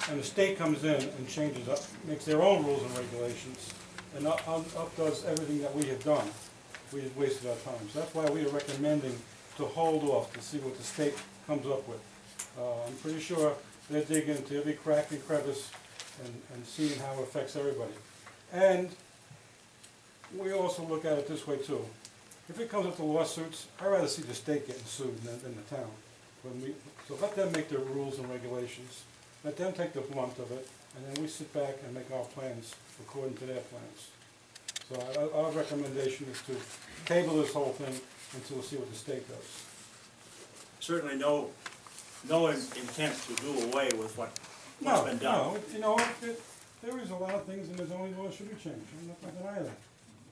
and the state comes in and changes up, makes their own rules and regulations, and updoes everything that we have done, we have wasted our time. So that's why we are recommending to hold off to see what the state comes up with. I'm pretty sure they're digging into every crack and crevice and seeing how it affects everybody. And we also look at it this way too. If it comes up to lawsuits, I'd rather see the state getting sued than the town. So let them make their rules and regulations, let them take the blunt of it, and then we sit back and make our plans according to their plans. So our recommendation is to table this whole thing until we see what the state does.
Certainly no intent to do away with what's been done.
No, you know, there is a lot of things in the zoning law should be changed, I'm not gonna deny that.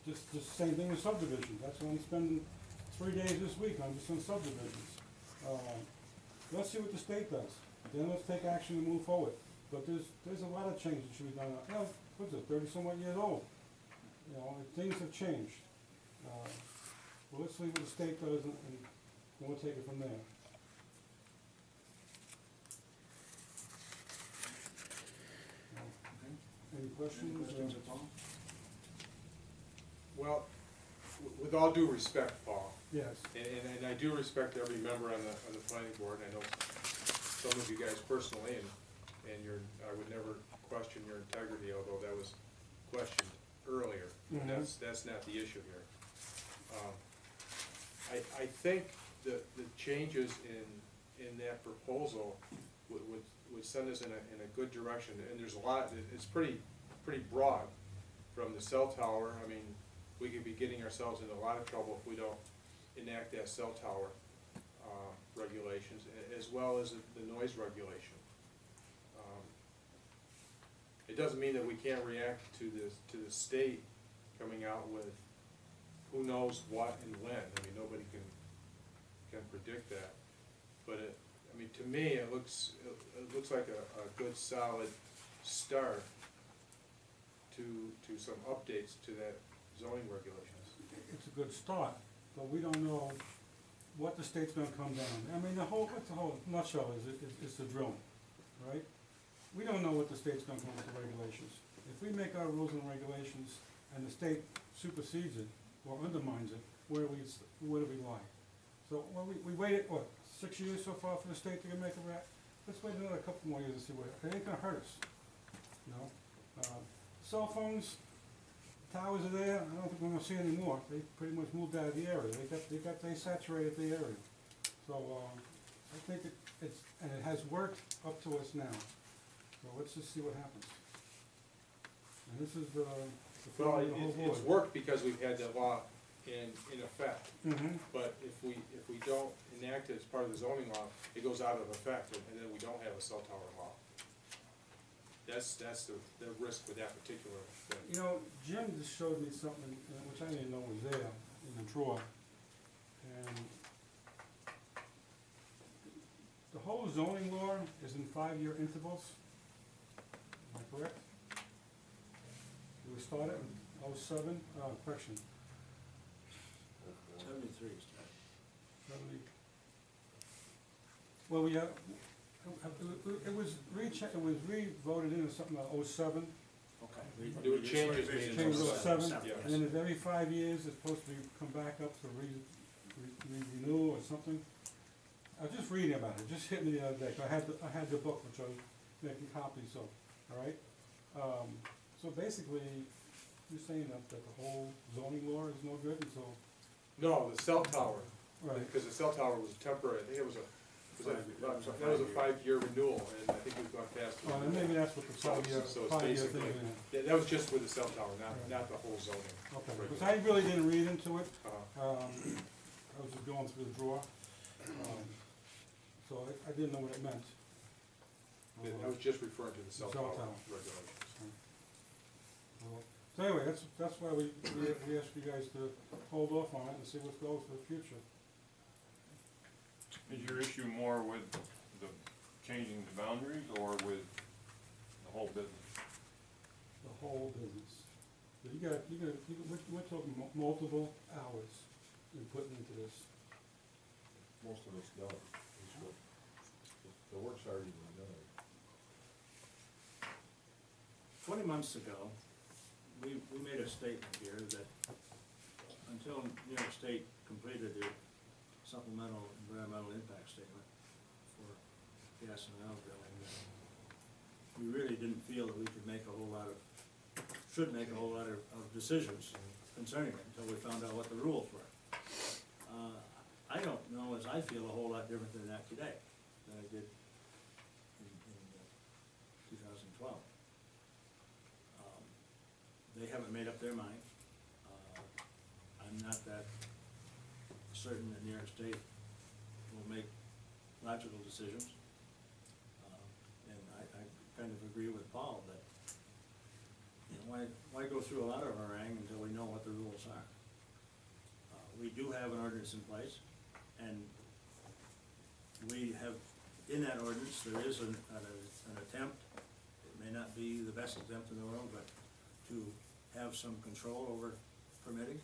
Just the same thing with subdivisions, that's why I'm spending 3 days this week on just on subdivisions. Let's see what the state does, then let's take action and move forward. But there's a lot of changes that should be done, you know, what's it, 30-some-odd years old? You know, things have changed. Well, let's see what the state does and we'll take it from there. Any questions?
Questions at all?
Well, with all due respect, Paul,
Yes.
and I do respect every member on the planning board. I know some of you guys personally, and I would never question your integrity, although that was questioned earlier.
Mhm.
That's not the issue here. I think the changes in that proposal would send us in a good direction, and there's a lot, it's pretty broad. From the cell tower, I mean, we could be getting ourselves into a lot of trouble if we don't enact that cell tower regulations, as well as the noise regulation. It doesn't mean that we can't react to the state coming out with who knows what and when. I mean, nobody can predict that. But I mean, to me, it looks like a good solid start to some updates to that zoning regulations.
It's a good start, but we don't know what the state's gonna come down. I mean, what the whole nutshell is the drilling, right? We don't know what the state's gonna come with the regulations. If we make our rules and regulations and the state supersedes it or undermines it, where do we lie? So, well, we waited, 6 years so far for the state to make a let's wait another couple more years to see it ain't gonna hurt us, you know? Cell phones, towers are there, I don't think we're gonna see any more. They pretty much moved out of the area, they saturated the area. So, I think it has worked up to us now. So let's just see what happens. And this is the
Well,
feeling of the whole board.
it's worked because we've had that law in effect.
Mhm.
But if we don't enact it as part of the zoning law, it goes out of effect, and then we don't have a cell tower law. That's the risk with that particular thing.
You know, Jim just showed me something, which I didn't know was there in the drawer. And the whole zoning law is in 5-year intervals. Am I correct? It was started in '07, correction,
73 is
70. Well, it was re-voted in or something like '07.
okay.
There were changes made.
Change of '07,
Yes.
and then every 5 years, it's supposed to come back up to renew or something. I was just reading about it, it just hit me the other day, 'cause I had the book, which I was making copies of, all right? So basically, you're saying that the whole zoning law is no good until,
No, the cell tower,
right?
because the cell tower was temporary, I think it was that was a 5-year renewal, and I think we've gone past.
Oh, and maybe that's what the
So
five-year
it's
thing
basically,
is.
that was just with the cell tower,
Right.
not the whole zoning.
Okay, because I really didn't read into it.
Uh,
I was just going through the drawer. So I didn't know what it meant.
I was just referring to the cell
Cell
tower
tower.
regulations.
So anyway, that's why we asked you guys to hold off on it and see what goes for the future.
Is your issue more with the changing the boundaries or with the whole business?
The whole business. But we're talking multiple hours in putting into this.
Most of it's done. The work's already been done.
20 months ago, we made a statement here that until New York State completed their supplemental environmental impact statement for gas and oil drilling, we really didn't feel that we could make a whole lot of decisions concerning it until we found out what the rules were. I don't know, as I feel a whole lot different than that today, than I did in 2012. They haven't made up their mind. I'm not that certain that New York State will make logical decisions. And I kind of agree with Paul that, you know, why go through a lot of harangue until we know what the rules are? We do have an ordinance in place, and we have, in that ordinance, there is an attempt, it may not be the best attempt in the world, but to have some control over permitting.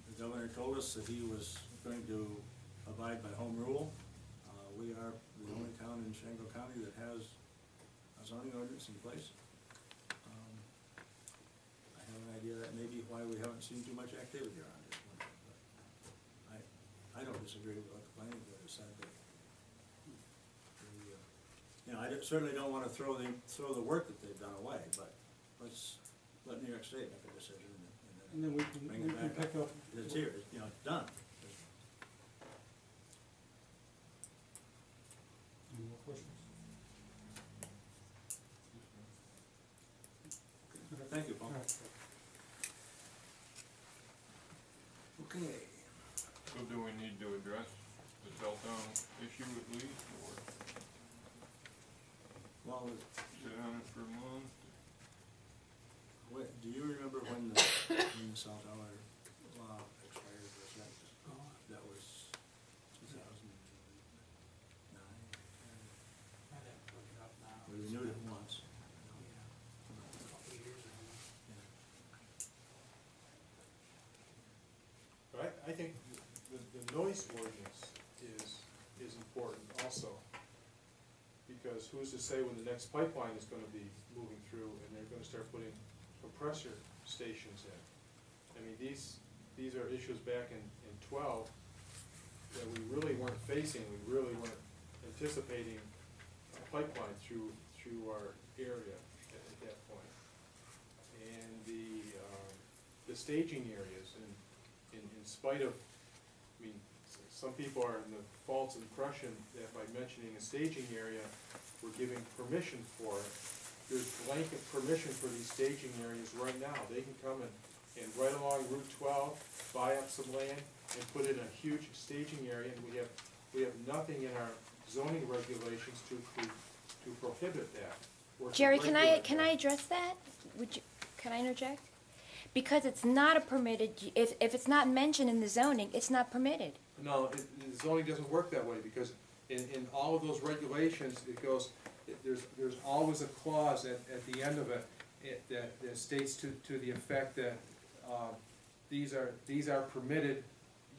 The governor told us that he was going to abide by home rule. We are the only town in Shango County that has a zoning ordinance in place. I have an idea that may be why we haven't seen too much activity around it. But I don't disagree with what the planning board has said. You know, I certainly don't want to throw the work that they've done away, but let's let New York State make a decision
And then we
bring
can
it back
pick up.
It's here, you know, it's done.
Any more questions?
Thank you, Paul.
All right.
Okay.
So do we need to address the cell phone issue at least, or
Well,
sit on it for a month?
wait, do you remember when the cell tower law expired? Was that was 2009? We renewed it once.
But I think the noise ordinance is important also, because who's to say when the next pipeline is gonna be moving through and they're gonna start putting compressor stations in. I mean, these are issues back in 12 that we really weren't facing, we really weren't anticipating a pipeline through our area at that point. And the staging areas, and in spite of, I mean, some people are in the false impression that by mentioning a staging area, we're giving permission for it. There's blanket permission for these staging areas right now. They can come and right along Route 12, buy up some land and put in a huge staging area, and we have nothing in our zoning regulations to to prohibit that. or to
Jerry,
regulate
can
that.
I address that? Can I interject? Because it's not a permitted, if it's not mentioned in the zoning, it's not permitted.
No, the zoning doesn't work that way, because in all of those regulations, it goes, there's always a clause at the end of it, that states to the effect that, these are permitted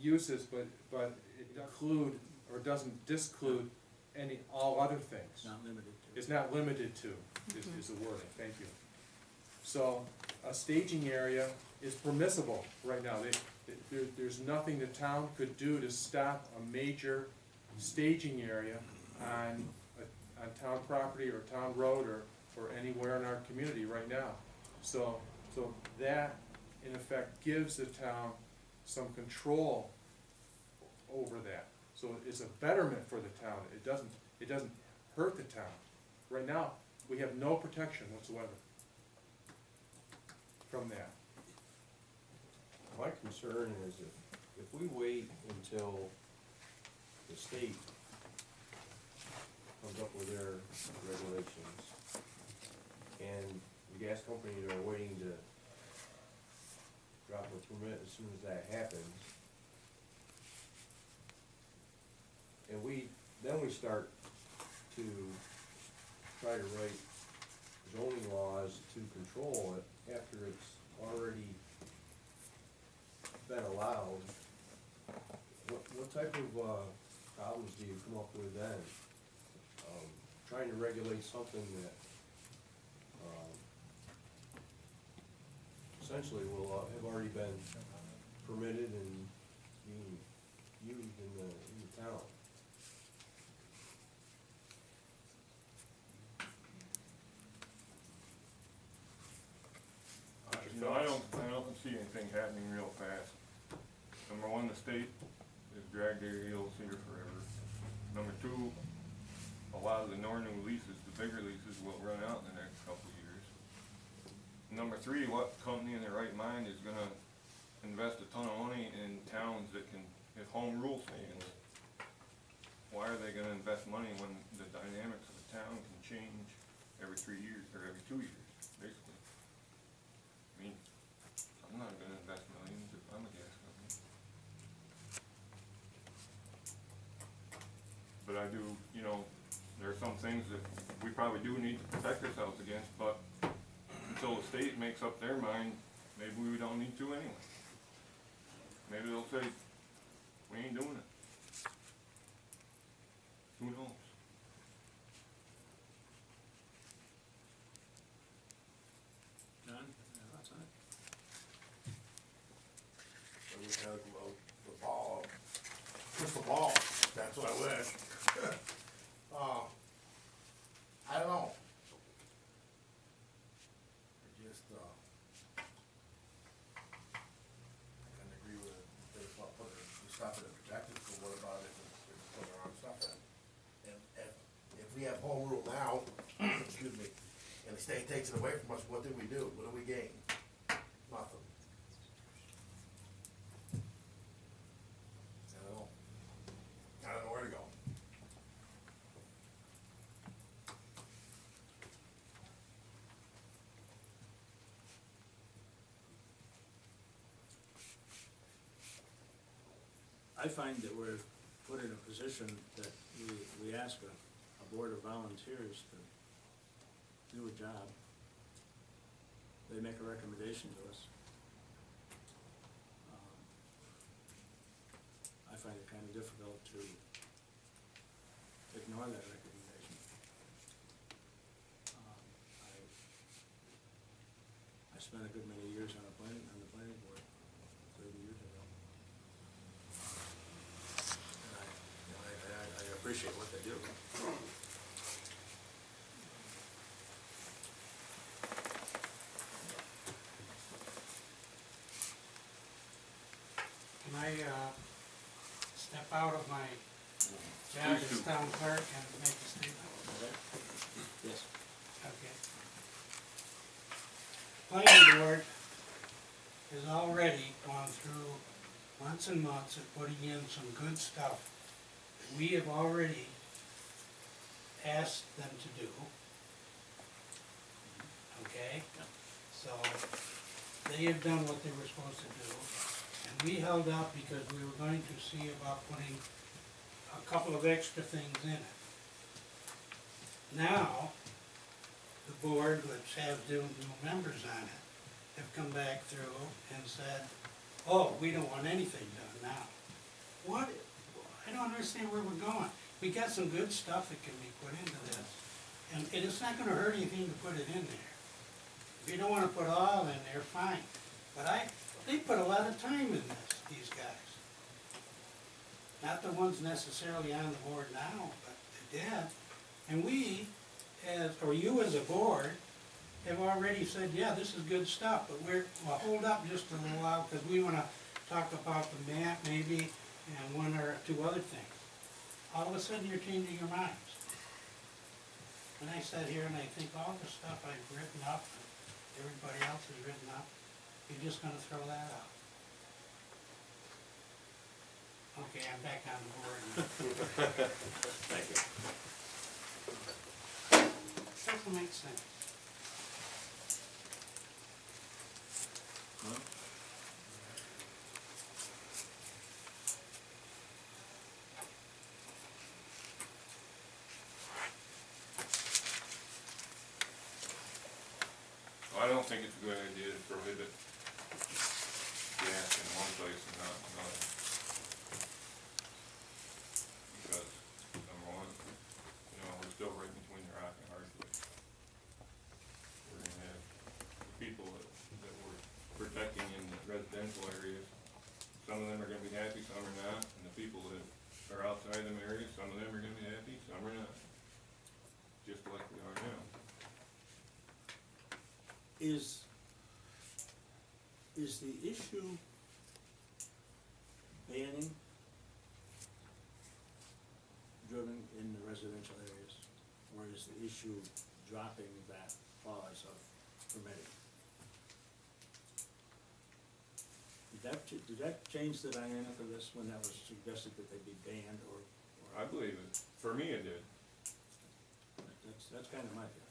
uses, but it doesn't include, or doesn't disclude all other things.
Not limited to.
It's not limited to, is the wording, thank you. So, a staging area is permissible right now. There's nothing the town could do to stop a major staging area on town property or town road or anywhere in our community right now. So that, in effect, gives the town some control over that. So it's a betterment for the town. It doesn't hurt the town. Right now, we have no protection whatsoever from that.
My concern is if we wait until the state comes up with their regulations, and the gas companies are waiting to drop a permit as soon as that happens, and then we start to try to write zoning laws to control it after it's already been allowed, what type of problems do you come up with then? Trying to regulate something that essentially will have already been permitted and being used in the town.
You know, I don't see anything happening real fast. Number one, the state has dragged their heels here forever. Number two, a lot of the new leases, the bigger leases, will run out in the next couple of years. Number three, what company in their right mind is gonna invest a ton of money in towns that can, if home rule stands? Why are they gonna invest money when the dynamics of the town can change every 3 years, or every 2 years, basically? I mean, I'm not gonna invest millions if I'm a gas company. But I do, you know, there are some things that we probably do need to protect ourselves against, but until the state makes up their mind, maybe we don't need to anyway. Maybe they'll say, we ain't doing it. Who knows?
John, any thoughts on it?
We have the ball, crystal ball, that's what I wish. I don't know. I just, I kinda agree with it, there's not putting the stuff in and protect it, but what about if it's putting the wrong stuff in? And if we have home rule now, excuse me, and the state takes it away from us, what do we do? What do we gain? Nothing. I don't know where to go.
I find that we're put in a position that we ask a board of volunteers to do a job. They make a recommendation to us. I find it kind of difficult to ignore that recommendation. I spent a good many years on the planning board, 30 years ago. And I appreciate what they do.
Can I, step out of my job as town clerk and make a statement?
Yes.
Okay. Planning board has already gone through months and months of putting in some good stuff. We have already asked them to do. Okay? So, they have done what they were supposed to do, and we held up because we were going to see about putting a couple of extra things in it. Now, the board, which has new members on it, have come back through and said, oh, we don't want anything done now. What? I don't understand where we're going. We got some good stuff that can be put into this, and it's not gonna hurt anything to put it in there. If you don't wanna put all in there, fine, but they put a lot of time in this, these guys. Not the ones necessarily on the board now, but they did. And we, or you as a board, have already said, yeah, this is good stuff, but we'll hold up just a little while, because we wanna talk about the map maybe, and one or two other things. All of a sudden, you're changing your minds. And I sat here and I think all the stuff I've written up, and everybody else has written up, you're just gonna throw that out. Okay, I'm back on the board.
Thank you.
Doesn't make sense.
I don't think it's a good idea to prohibit gas in one place and not in another. Because, number one, we're still right between the rock and hard place. We're gonna have the people that we're protecting in the residential areas, some of them are gonna be happy, some are not, and the people that are outside them areas, some of them are gonna be happy, some are not. Just like we are now.
Is the issue banning driven in the residential areas, or is the issue dropping that clause of permitting? Did that change the dynamic of this when that was suggested that they be banned, or?
I believe it, for me it did.
That's kind of my feeling.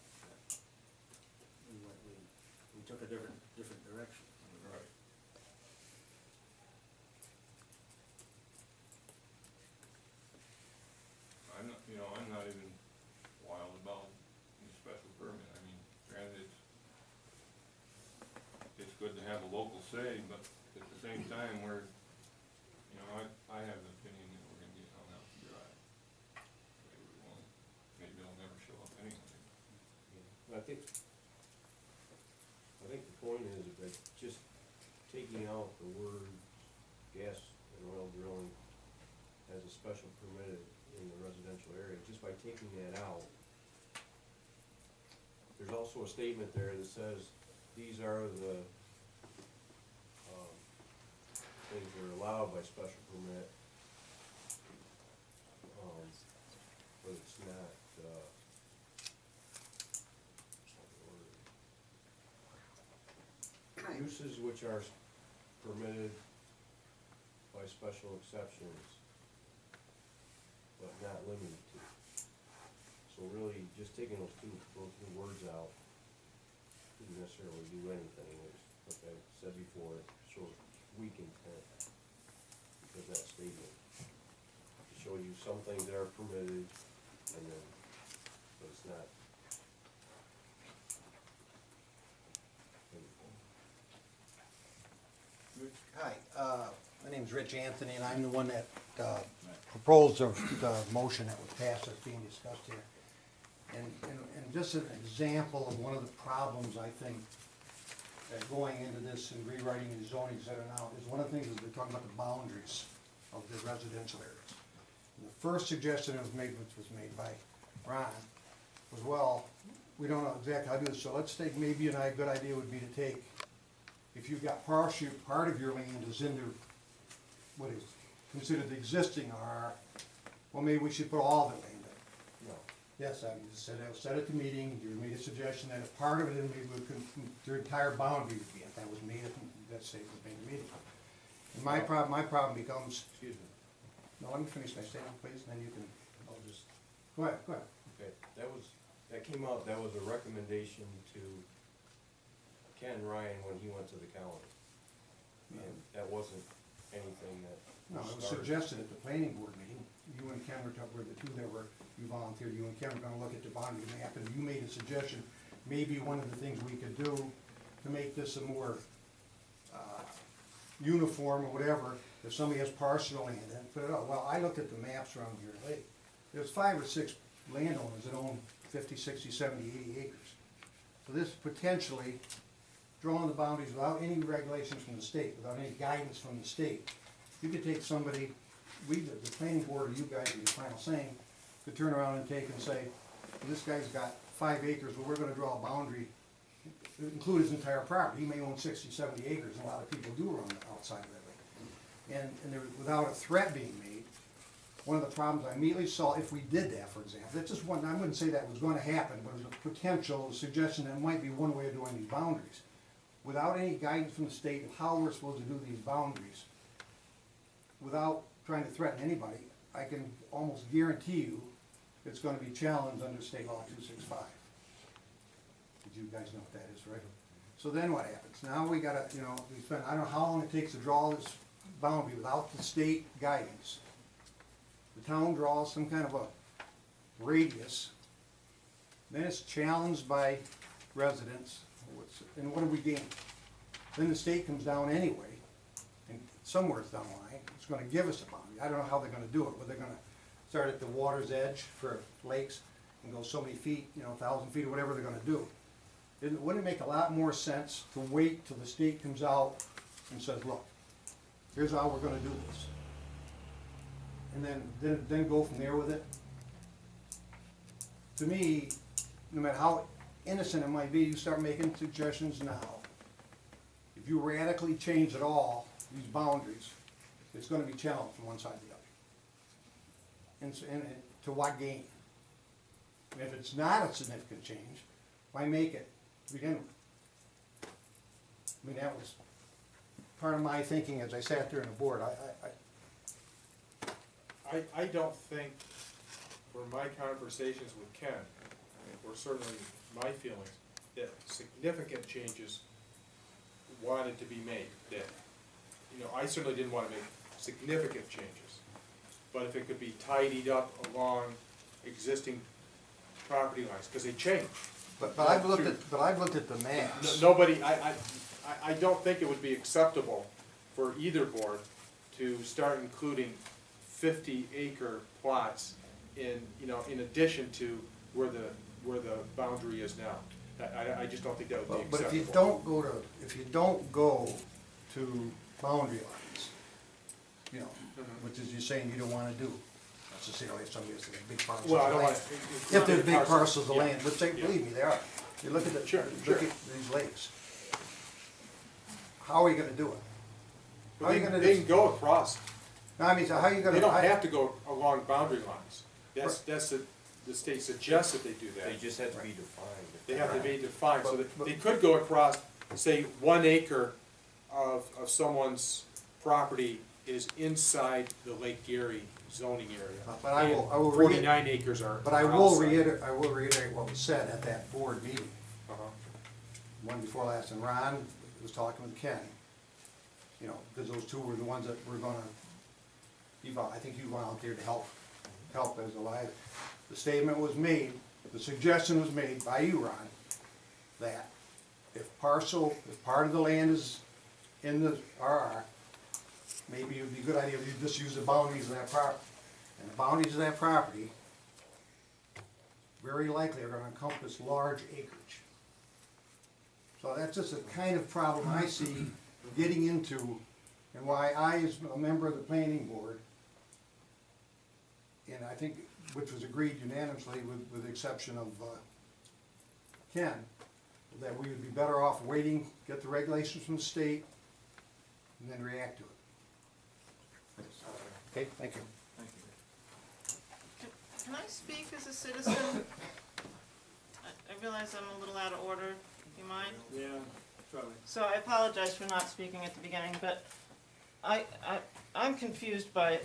We took a different direction.
Right. I'm not even wild about the special permit. I mean, granted, it's good to have a local say, but at the same time, I have an opinion that we're gonna get hung out to dry. Maybe we won't. Maybe they'll never show up anyway.
I think the point is that just taking out the word gas and oil drilling as a special permitted in the residential area, just by taking that out, there's also a statement there that says, these are the things that are allowed by special permit, but it's not, uses which are permitted by special exceptions, but not limited to. So really, just taking those two words out didn't necessarily do anything. It's, like I said before, it shows weak intent because that statement. To show you some things that are permitted, and then, but it's not.
Hi, my name's Rich Anthony, and I'm the one that proposed the motion that was passed that's being discussed here. And just an example of one of the problems, I think, that going into this and rewriting the zonings that are now, is one of the things is they're talking about the boundaries of the residential areas. And the first suggestion that was made, which was made by Ron, was, well, we don't know exactly how to do this, so let's take, maybe a good idea would be to take, if you've got part of your land is into what is considered the existing R, well, maybe we should put all the land in.
No.
Yes, I said at the meeting, you made a suggestion that if part of it, then maybe their entire boundary would be, if that was made, that statement was made at the meeting. And my problem becomes,
Excuse me.
no, let me finish my statement, please, and then you can,
I'll just,
go ahead.
Okay, that came out, that was a recommendation to Ken Ryan when he went to the county. And that wasn't anything that
No, it was
started.
suggested at the planning board meeting, you and Ken were the two that were, you volunteered, you and Ken were gonna look at the boundary map, and you made a suggestion, maybe one of the things we could do to make this a more, uniform or whatever, if somebody has parcel land, then put it out. Well, I looked at the maps around Deer Lake, there's 5 or 6 landowners that own 50, 60, 70, 80 acres. So this potentially, drawing the boundaries without any regulations from the state, without any guidance from the state, you could take somebody, the planning board or you guys, your final saying, could turn around and take and say, well, this guy's got 5 acres, well, we're gonna draw a boundary, include his entire property. He may own 60, 70 acres, and a lot of people do around the outside of that lake. And there, without a threat being made, one of the problems I immediately saw, if we did that, for example, that's just one, I wouldn't say that was gonna happen, but it was a potential suggestion that might be one way of doing these boundaries. Without any guidance from the state of how we're supposed to do these boundaries, without trying to threaten anybody, I can almost guarantee you it's gonna be challenged under state law 265. Did you guys know what that is, right? So then what happens? Now we gotta, we spend, I don't know how long it takes to draw this boundary without the state guidance. The town draws some kind of a radius, then it's challenged by residents, and what do we gain? Then the state comes down anyway, and somewhere down the line, it's gonna give us a boundary. I don't know how they're gonna do it, but they're gonna start at the water's edge for lakes and go so many feet, 1,000 feet or whatever they're gonna do. Wouldn't it make a lot more sense to wait till the state comes out and says, look, here's how we're gonna do this? And then go from there with it? To me, no matter how innocent it might be, you start making suggestions now. If you radically change it all, these boundaries, it's gonna be challenged from one side to the other. And to what gain? And if it's not a significant change, why make it to begin with? I mean, that was part of my thinking as I sat there on the board.
I don't think, from my conversations with Ken, or certainly my feelings, that significant changes wanted to be made. That, I certainly didn't want to make significant changes. But if it could be tidied up along existing property lines, because they change.
But I've looked at the maps.
Nobody, I don't think it would be acceptable for either board to start including 50-acre plots in addition to where the boundary is now. I just don't think that would be acceptable.
But if you don't go to boundary lines, which is you're saying you don't wanna do, necessarily if somebody has a big parcel
Well, I
of
don't
land.
want.
If there's big parcels of
Yeah.
land, which they,
Yeah.
believe me, they are. You look at the,
Sure,
look
sure.
at these lakes. How are you gonna do it? How are you gonna
They
do
can go across.
No, I mean, so how are you gonna?
They don't have to go along boundary lines. That's the state suggests that they do that.
They just have to be defined.
They have to be defined, so that
But-
they could go across, say, 1 acre of someone's property is inside the Lake Geary zoning area.
But I will
and
read-
49 acres are
But I will
outside.
reiterate what was said at that board meeting.
Uh-huh.
One before last, and Ron was talking with Ken, because those two were the ones that were gonna, I think you volunteered to help as a liaison. The statement was made, the suggestion was made by you, Ron, that if part of the land is in the RR, maybe it would be a good idea if you just use the boundaries of that property. And the boundaries of that property very likely are gonna encompass large acreage. So that's just a kind of problem I see getting into, and why I, as a member of the planning board, and I think, which was agreed unanimously with the exception of Ken, that we would be better off waiting, get the regulations from the state, and then react to it. Okay, thank you.
Can I speak as a citizen? I realize I'm a little out of order, do you mind?
Yeah, probably.
So I apologize for not speaking at the beginning, but I'm confused by,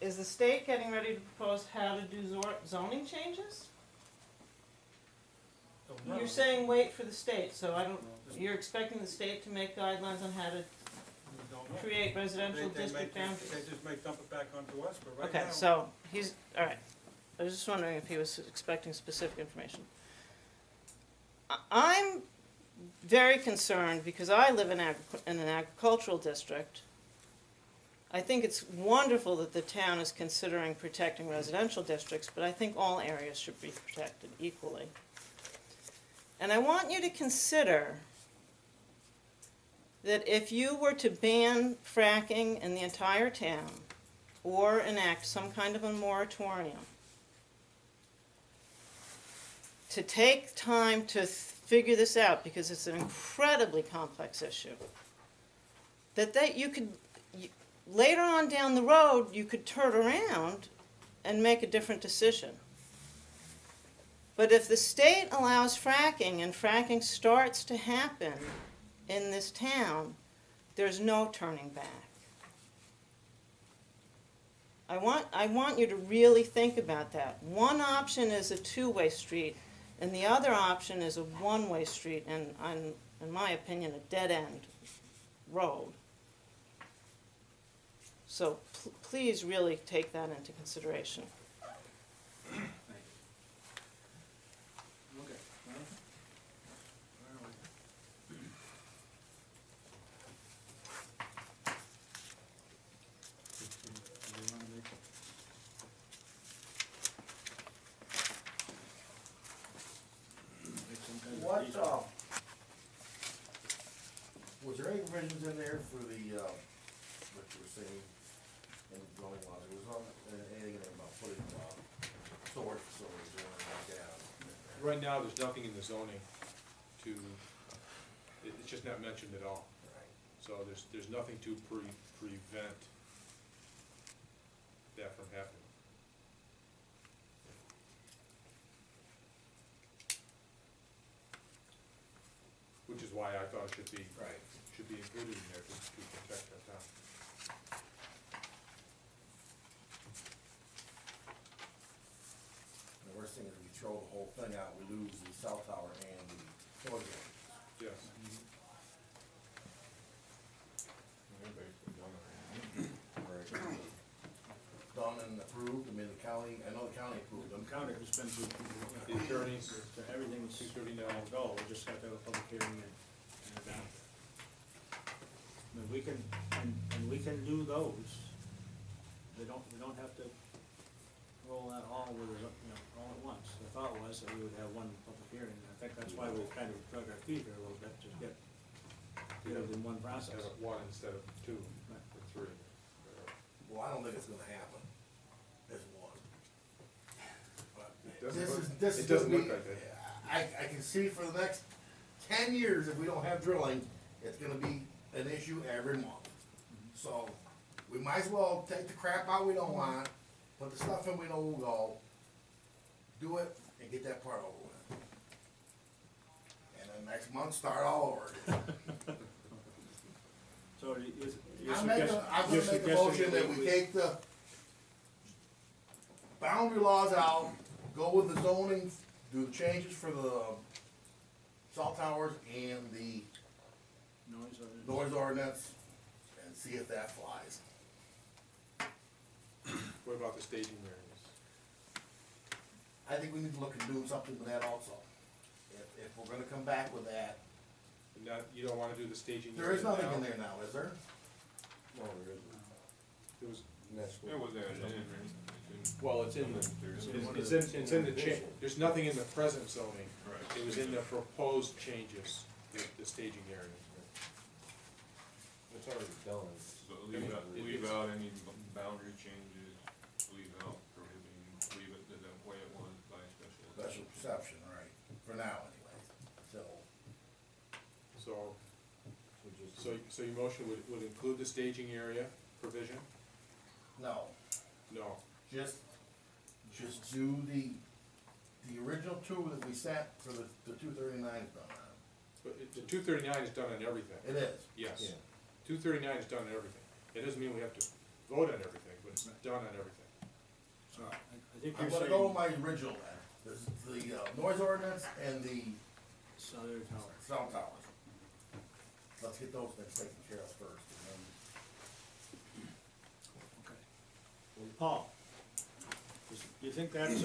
is the state getting ready to propose how to do zoning changes? You're saying wait for the state, so I don't, you're expecting the state to make guidelines on how to create residential district boundaries?
They just may dump it back onto us, but right now.
Okay, so he's, all right. I was just wondering if he was expecting specific information. I'm very concerned because I live in an agricultural district. I think it's wonderful that the town is considering protecting residential districts, but I think all areas should be protected equally. And I want you to consider that if you were to ban fracking in the entire town or enact some kind of a moratorium, to take time to figure this out because it's an incredibly complex issue, that you could, later on down the road, you could turn around and make a different decision. But if the state allows fracking and fracking starts to happen in this town, there's no turning back. I want you to really think about that. One option is a two-way street, and the other option is a one-way street, and in my opinion, a dead-end road. So please really take that into consideration.
Okay, well, where are we? Do we wanna make- make some kind of
What,
easement?
was there any provisions in there for the, what you were saying in the zoning laws? There was not anything in there about putting, storage facilities or anything like that.
Right now, there's nothing in the zoning to, it's just not mentioned at all.
Right.
So there's nothing to prevent that from happening. Which is why I thought it should be included in there to protect our town.
The worst thing is we throw the whole thing out, we lose the cell tower and the storage areas.
Yes.
They're basically done already.
Done and approved, I mean, the county, I know the county approved them.
The county has been through,
The attorneys,
everything's
239.
all go, we just have to have a public hearing and adopt it. I mean, we can, and we can do those. We don't have to roll that all with, all at once. The thought was that we would have one public hearing, and I think that's why we kind of drug our feet here a little bit, to get it in one process.
Have it one instead of two
Right.
or three.
Well, I don't think it's gonna happen, as one. But
It doesn't look like that.
I can see for the next 10 years, if we don't have drilling, it's gonna be an issue every month. So, we might as well take the crap out we don't want, put the stuff in we know will go, do it, and get that part over with. And then next month, start all over again.
So you're
I'm gonna make a motion that we take the boundary laws out, go with the zoning, do the changes for the cell towers and the noise ordinance, and see if that flies.
What about the staging areas?
I think we need to look at doing something with that also. If we're gonna come back with that,
You don't wanna do the staging area
there is nothing
now?
in there now, is there?
No, there isn't.
There was,
And that's what-
It was added in,
well, it's in the,
There's-
it's in the there's nothing in the present zoning.
Right.
It was in the proposed changes, the staging areas.
It's already done.
So leave out any boundary changes, leave out prohibiting, leave it the way it was by special.
Special perception, right, for now anyways, so.
So your motion would include the staging area provision?
No,
No.
just do the original two that we set for the 239 done on.
But the 239 is done on everything.
It is.
Yes.
Yeah.
239 is done on everything. It doesn't mean we have to vote on everything, but it's done on everything.
So I think
I'm
you're
gonna go with
saying,
my original then. the noise ordinance and the
Southern Tower.
cell towers. Let's get those things taken care of first, and
Okay. Paul, do you think that's, is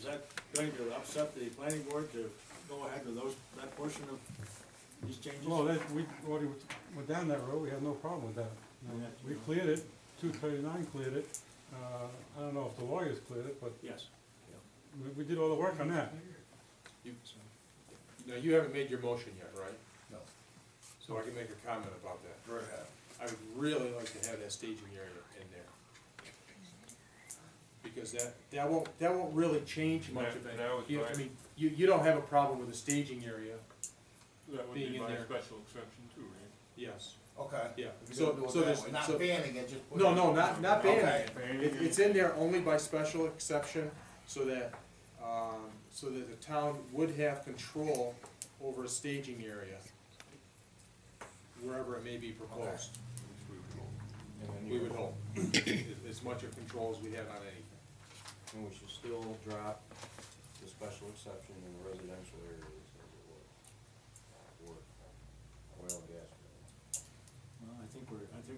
that going to upset the planning board to go ahead with that portion of these changes?
Well, we already went down that road, we had no problem with that. You know, we cleared it, 239 cleared it. I don't know if the lawyers cleared it, but
Yes.
we did all the work on that.
Now, you haven't made your motion yet, right?
no,
So I can make a comment about that.
go ahead.
I would really like to have that staging area in there. Because that won't really change much of it.
That was
I
fine.
mean, you don't have a problem with the staging area,
That would
being
be
in
my
there.
special exception too, right?
yes.
Okay.
Yeah,
We're
so-
gonna do it
so
that
there's-
way. Not
so-
banning it, just. put
No,
it-
no, not banning
Okay.
it. It's in there only by special exception, so that the town would have control over a staging area wherever it may be proposed.
And then
We
you-
would hope, as much of control as we have on anything.
And we should still drop the special exception in the residential areas as it was. For oil and gas.
Well, I think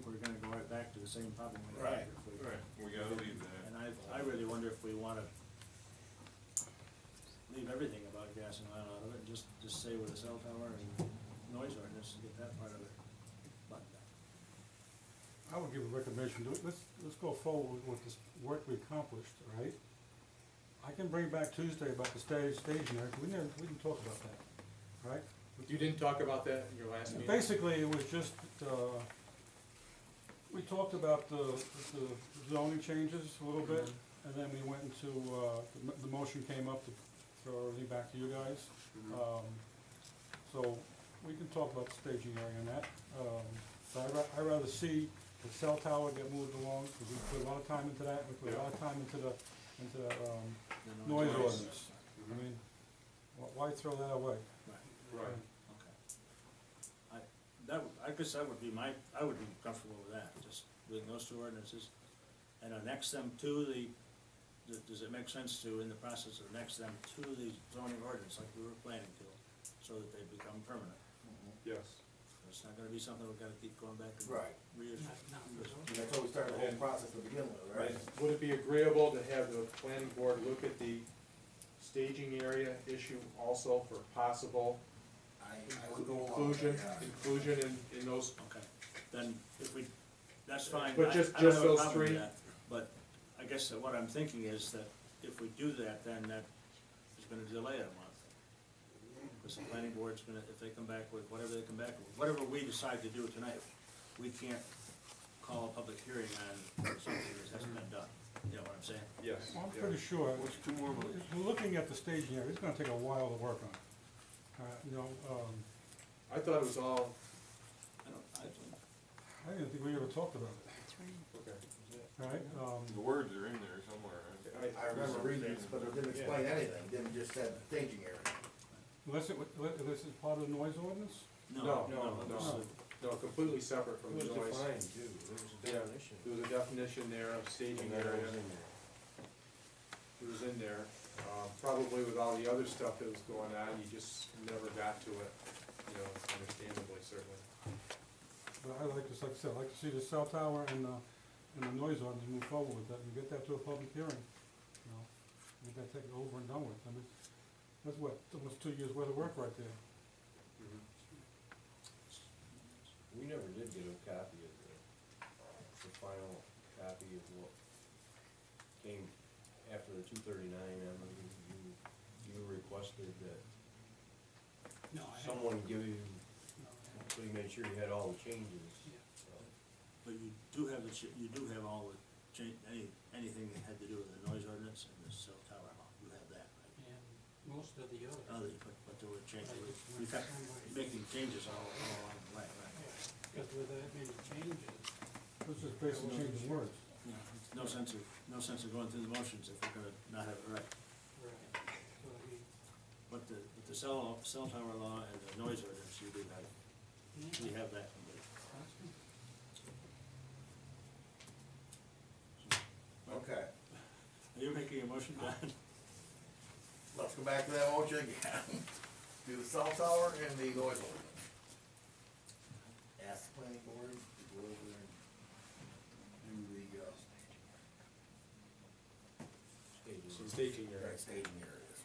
we're gonna go right back to the same problem we had.
Right.
if we-
Right, we gotta leave that.
And I really wonder if we wanna leave everything about gas and oil out of it, and just say with a cell tower and noise ordinance, and get that part of it buttoned down.
I would give a recommendation, let's go forward with this work we accomplished, all right? I can bring back Tuesday about the staging area, we didn't talk about that, all right?
You didn't talk about that in your last meeting?
Basically, it was just, we talked about the zoning changes a little bit, and then we went into, the motion came up to throw everything back to you guys. So, we can talk about the staging area and that. But I'd rather see the cell tower get moved along, because we put a lot of time into that, we put a lot of time into the
The
noise
noise.
ordinance. I mean, why throw that away?
Right.
Okay. I guess that would be I would be comfortable with that, just with those two ordinances. And annex them to does it make sense to, in the process of annex them to the zoning ordinance like we were planning to, so that they become permanent?
Yes.
It's not gonna be something we've gotta keep going back and
Right.
reissue.
And that's how we started the whole process to begin with, right?
Would it be agreeable to have the planning board look at the staging area issue also for possible
I would go along with that,
inclusion in those?
Okay, then if we, that's fine.
But just
I don't have a
those
problem with
three?
that, but I guess that what I'm thinking is that if we do that, then that is gonna delay it a month. Because the planning board's gonna, if they come back with whatever they come back with, whatever we decide to do tonight, we can't call a public hearing on something that hasn't been done. You know what I'm saying?
Yes.
Well, I'm pretty sure,
What's 2 more months?
if we're looking at the staging area, it's gonna take a while to work on.
I thought it was all,
I didn't think we ever talked about it,
okay.
all right?
The words are in there somewhere.
I remember reading it, but it didn't explain anything, didn't just say the staging area.
Unless it's part of the noise ordinance?
No,
this is-
no, completely separate from
It
the
was
noise.
defined too, there was a
Yeah.
definition.
There was a definition there of staging
And that
area.
was in there.
It was in there. Probably with all the other stuff that was going on, you just never got to it, understandably, certainly.
But I like, just like I said, I'd like to see the cell tower and the noise ordinance move forward with that, and get that to a public hearing, get that taken over and done with. I mean, that's what, almost 2 years' worth of work right there.
We never did get a copy of the final copy of what came after the 239, you requested that
No, I haven't.
someone give you, so you made sure you had all the changes. So,
But you do have all the anything that had to do with the noise ordinance and the cell tower law, you have that, right?
And most of the others.
But there were changes, we kept making changes all along the way, right?
Because with that many changes,
This is basically changing words.
Yeah, it's no sense of going through the motions if we're gonna not have it right.
right, so I mean,
But the cell tower law and the noise ordinance, you do have, we have that complete.
Okay.
Are you making a motion, Don?
let's go back to that motion again. Do the cell tower and the noise ordinance. Ask the planning board to go over and do the,
Staging area.
right, staging areas.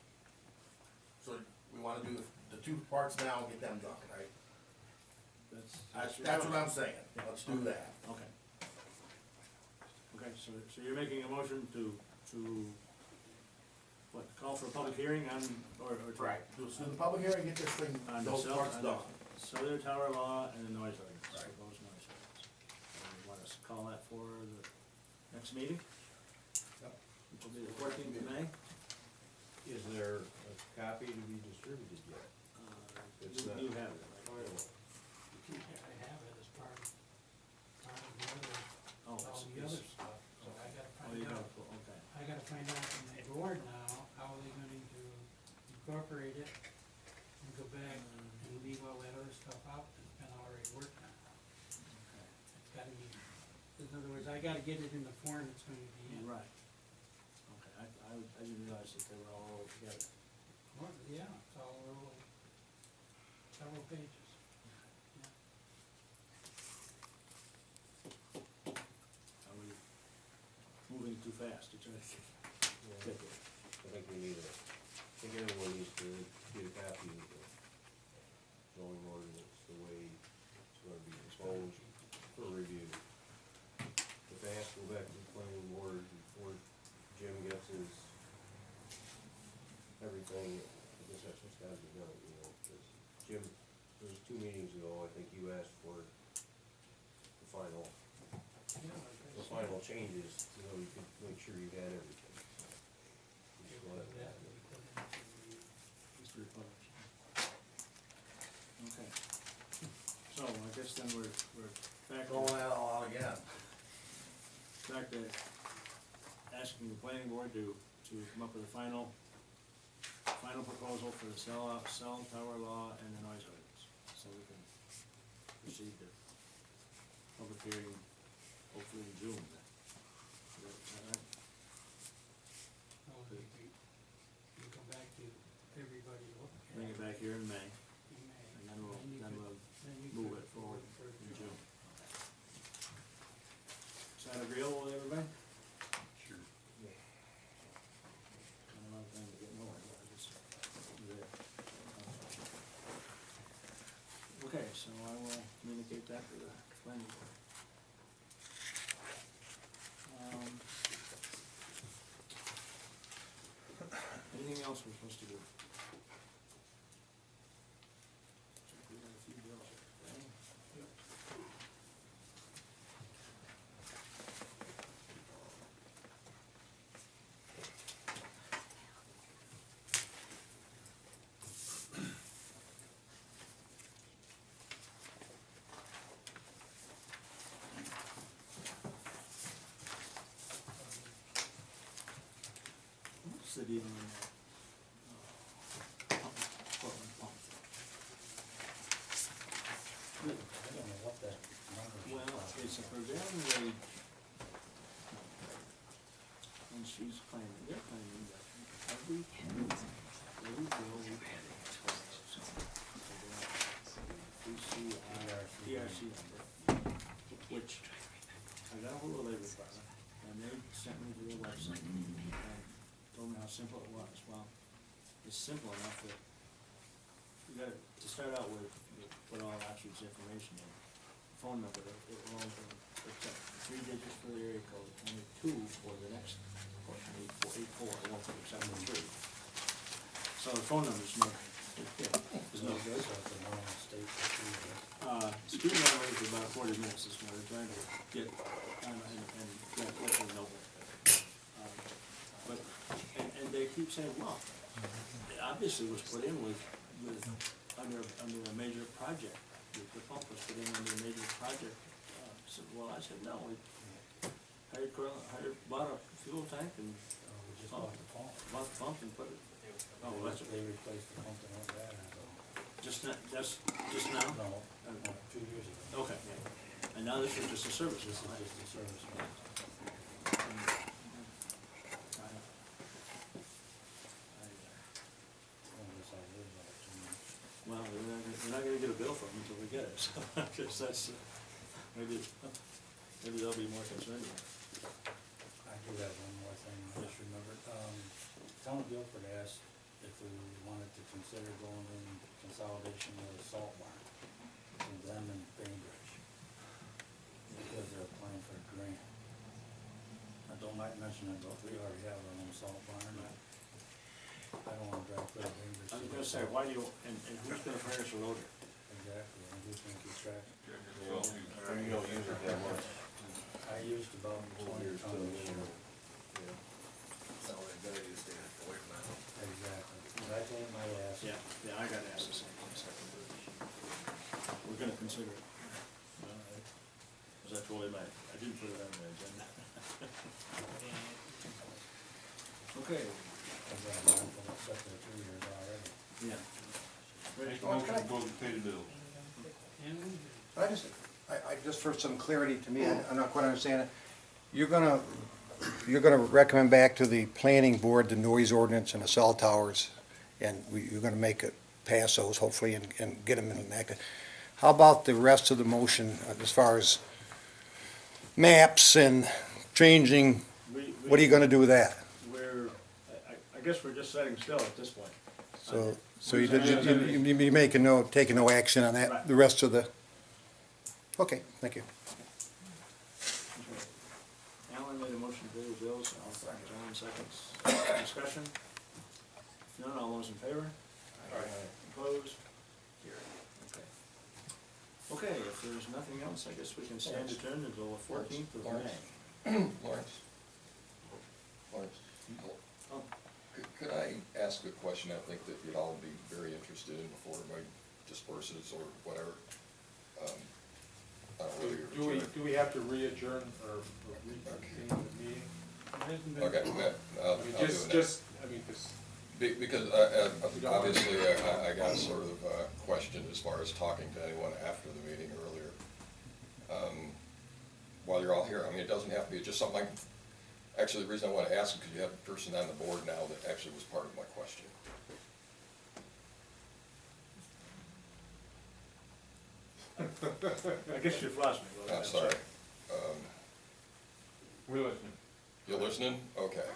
So we wanna do the two parts now and get them done, right? That's what I'm saying, let's do that.
Okay. Okay, so you're making a motion to, what, call for a public hearing on, or to?
Do the public hearing, get this thing,
On the
those parts
on
done.
the cellular tower law and the noise ordinance,
Right.
proposed noise ordinance. And you want us to call that for the next meeting?
Yep.
Which will be the 14th of May?
Is there a copy to be distributed yet? It's not-
You have it,
Oh,
right?
I have it as part of the other,
Oh,
all
it's-
the other
it's-
stuff, so I gotta
Oh, you
find
have,
out.
okay.
I gotta find out from the board now, how are they going to incorporate it and go back and leave all that other stuff out that's been already worked on. It's gotta be, in other words, I gotta get it in the form it's going to be in.
Right. Okay, I didn't realize that they were all rolled together.
Well, yeah, it's all several pages.
Are we moving too fast to try to get there?
I think we need I think everyone needs to get a copy of the zoning ordinance, the way it's gonna be exposed for review. If they have to go back to the planning board before Jim gets his everything, I guess that's what's gotta be done, you know, because Jim, it was 2 meetings ago, I think you asked for the final changes, you know, you could make sure you had everything. You just wanted that.
Just republish. Okay. So I guess then we're back
Going
to,
that all out again.
back to asking the planning board to come up with a final proposal for the cell tower law and the noise ordinance, so we can proceed to public hearing hopefully in June. Is that right?
Well, you come back to everybody look at.
Bring it back here in May,
in May.
and then we'll
Then you
move
could
it forward
for
in June. Is that agreeable with everybody?
Sure.
I don't know if I'm getting nowhere, but I just, there. Okay, so I will communicate that to the planning board. Anything else we're supposed to do? We got a few bills here, right? What's the deal on that? Portland pump thing?
I don't know what that number is.
Well, it's a prevailing wage. And she's claiming, they're claiming that every bill we pay. PRC number, which I got a hold of the labor department, and they sent me to their website and told me how simple it was. Well, it's simple enough that you got to start out with put all Oxford's information in. Phone number, it won't, it's 3 digits for the area code, only 2 for the next portion, 84, it won't take 73. So the phone number's no, is no good.
So it's a normal state procedure.
Speed number is about 40 minutes this morning, trying to get, and get what we know. But, and they keep saying, well, it obviously was put in under a major project. The pump was put in under a major project. So, well, I said, no, we bought a fuel tank and
We just bought the pump.
bought the pump and put it, oh, well, that's,
They replaced the pump and all that, so.
just now?
No, 2 years ago.
Okay, yeah. And now this is just a service.
This is
now, right?
just a service.
You're not gonna get a bill from them until we get it, so I guess that's, maybe they'll be more concerned with it.
I do have one more thing, I just remembered. Town of Guilford asked if we wanted to consider going in consolidation with a salt barn, from them and Bainbridge, because they're applying for a grant. I don't like mentioning it, but we already have our own salt barn. I don't wanna drive clear to Bainbridge.
I was gonna say, why do you, and who's gonna furnish a loader?
Exactly, and who's gonna keep track?
You don't use it that much.
I used about 20 tons this year.
So it's better to stay away from that.
Exactly. But I think my ass.
Yeah, I got asked the same thing, so. We're gonna consider it. Was I told him I didn't put it on the agenda. Okay,
I've got a handful of stuff there 2 years already.
yeah.
Make a motion to go to pay the bills.
I just for some clarity to me, I'm not quite understanding. You're gonna recommend back to the planning board the noise ordinance and the cell towers, and you're gonna make it pass those hopefully and get them enacted. How about the rest of the motion as far as maps and changing, what are you gonna do with that?
I guess we're just setting still at this point.
So you making taking no action on that, the rest of the, okay, thank you.
Alan made a motion to pay the bills, John seconds. Discussion? If none, all those in favor? Opposed? Okay, if there's nothing else, I guess we can stand adjourned until the 14th of May.
Lawrence?
Oh.
Could I ask a question I think that you'd all be very interested in before everybody disperses or whatever? I don't know whether you're.
Do we have to re-adjourn or reconvene the meeting?
Okay, I'll do it now. Because obviously I got sort of a question as far as talking to anyone after the meeting earlier. While you're all here, I mean, it doesn't have to be just something like, actually the reason I want to ask is because you have a person on the board now that actually was part of my question.
I guess you've lost me.
I'm sorry.
We're listening.
You're listening? Okay.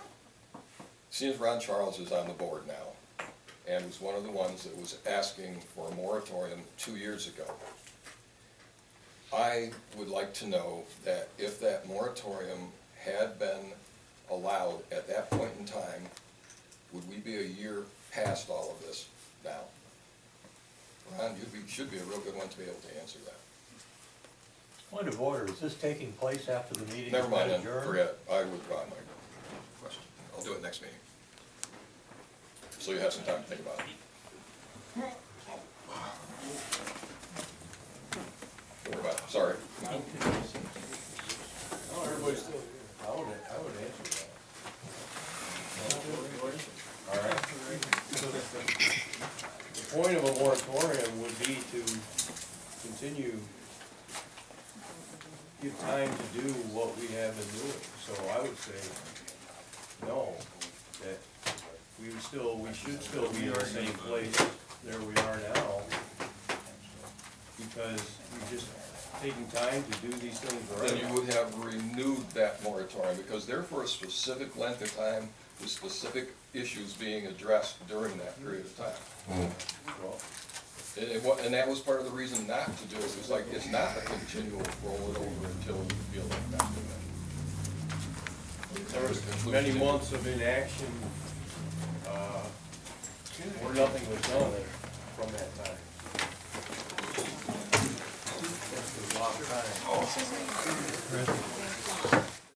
Seems Ron Charles is on the board now, and was one of the ones that was asking for a moratorium 2 years ago. I would like to know that if that moratorium had been allowed at that point in time, would we be a year past all of this now? Ron, should be a real good one to be able to answer that.
Point of order, is this taking place after the meeting?
Never mind, then,
adjourned?
forget it. I withdraw my question. I'll do it next meeting. So you have some time to think about it. Don't worry about it, sorry.
Everybody's still here.
I would answer that.
All right.
The point of a moratorium would be to continue, give time to do what we have been doing. So I would say, no, that we should still be in the same place there we are now, because we're just taking time to do these things right.
Then you would have renewed that moratorium, because they're for a specific length of time, with specific issues being addressed during that period of time.
Well,
And that was part of the reason not to do it. It was like, it's not a continual roll it over until you feel like not doing it.
there was many months of inaction, where nothing was done from that time. That's a long time.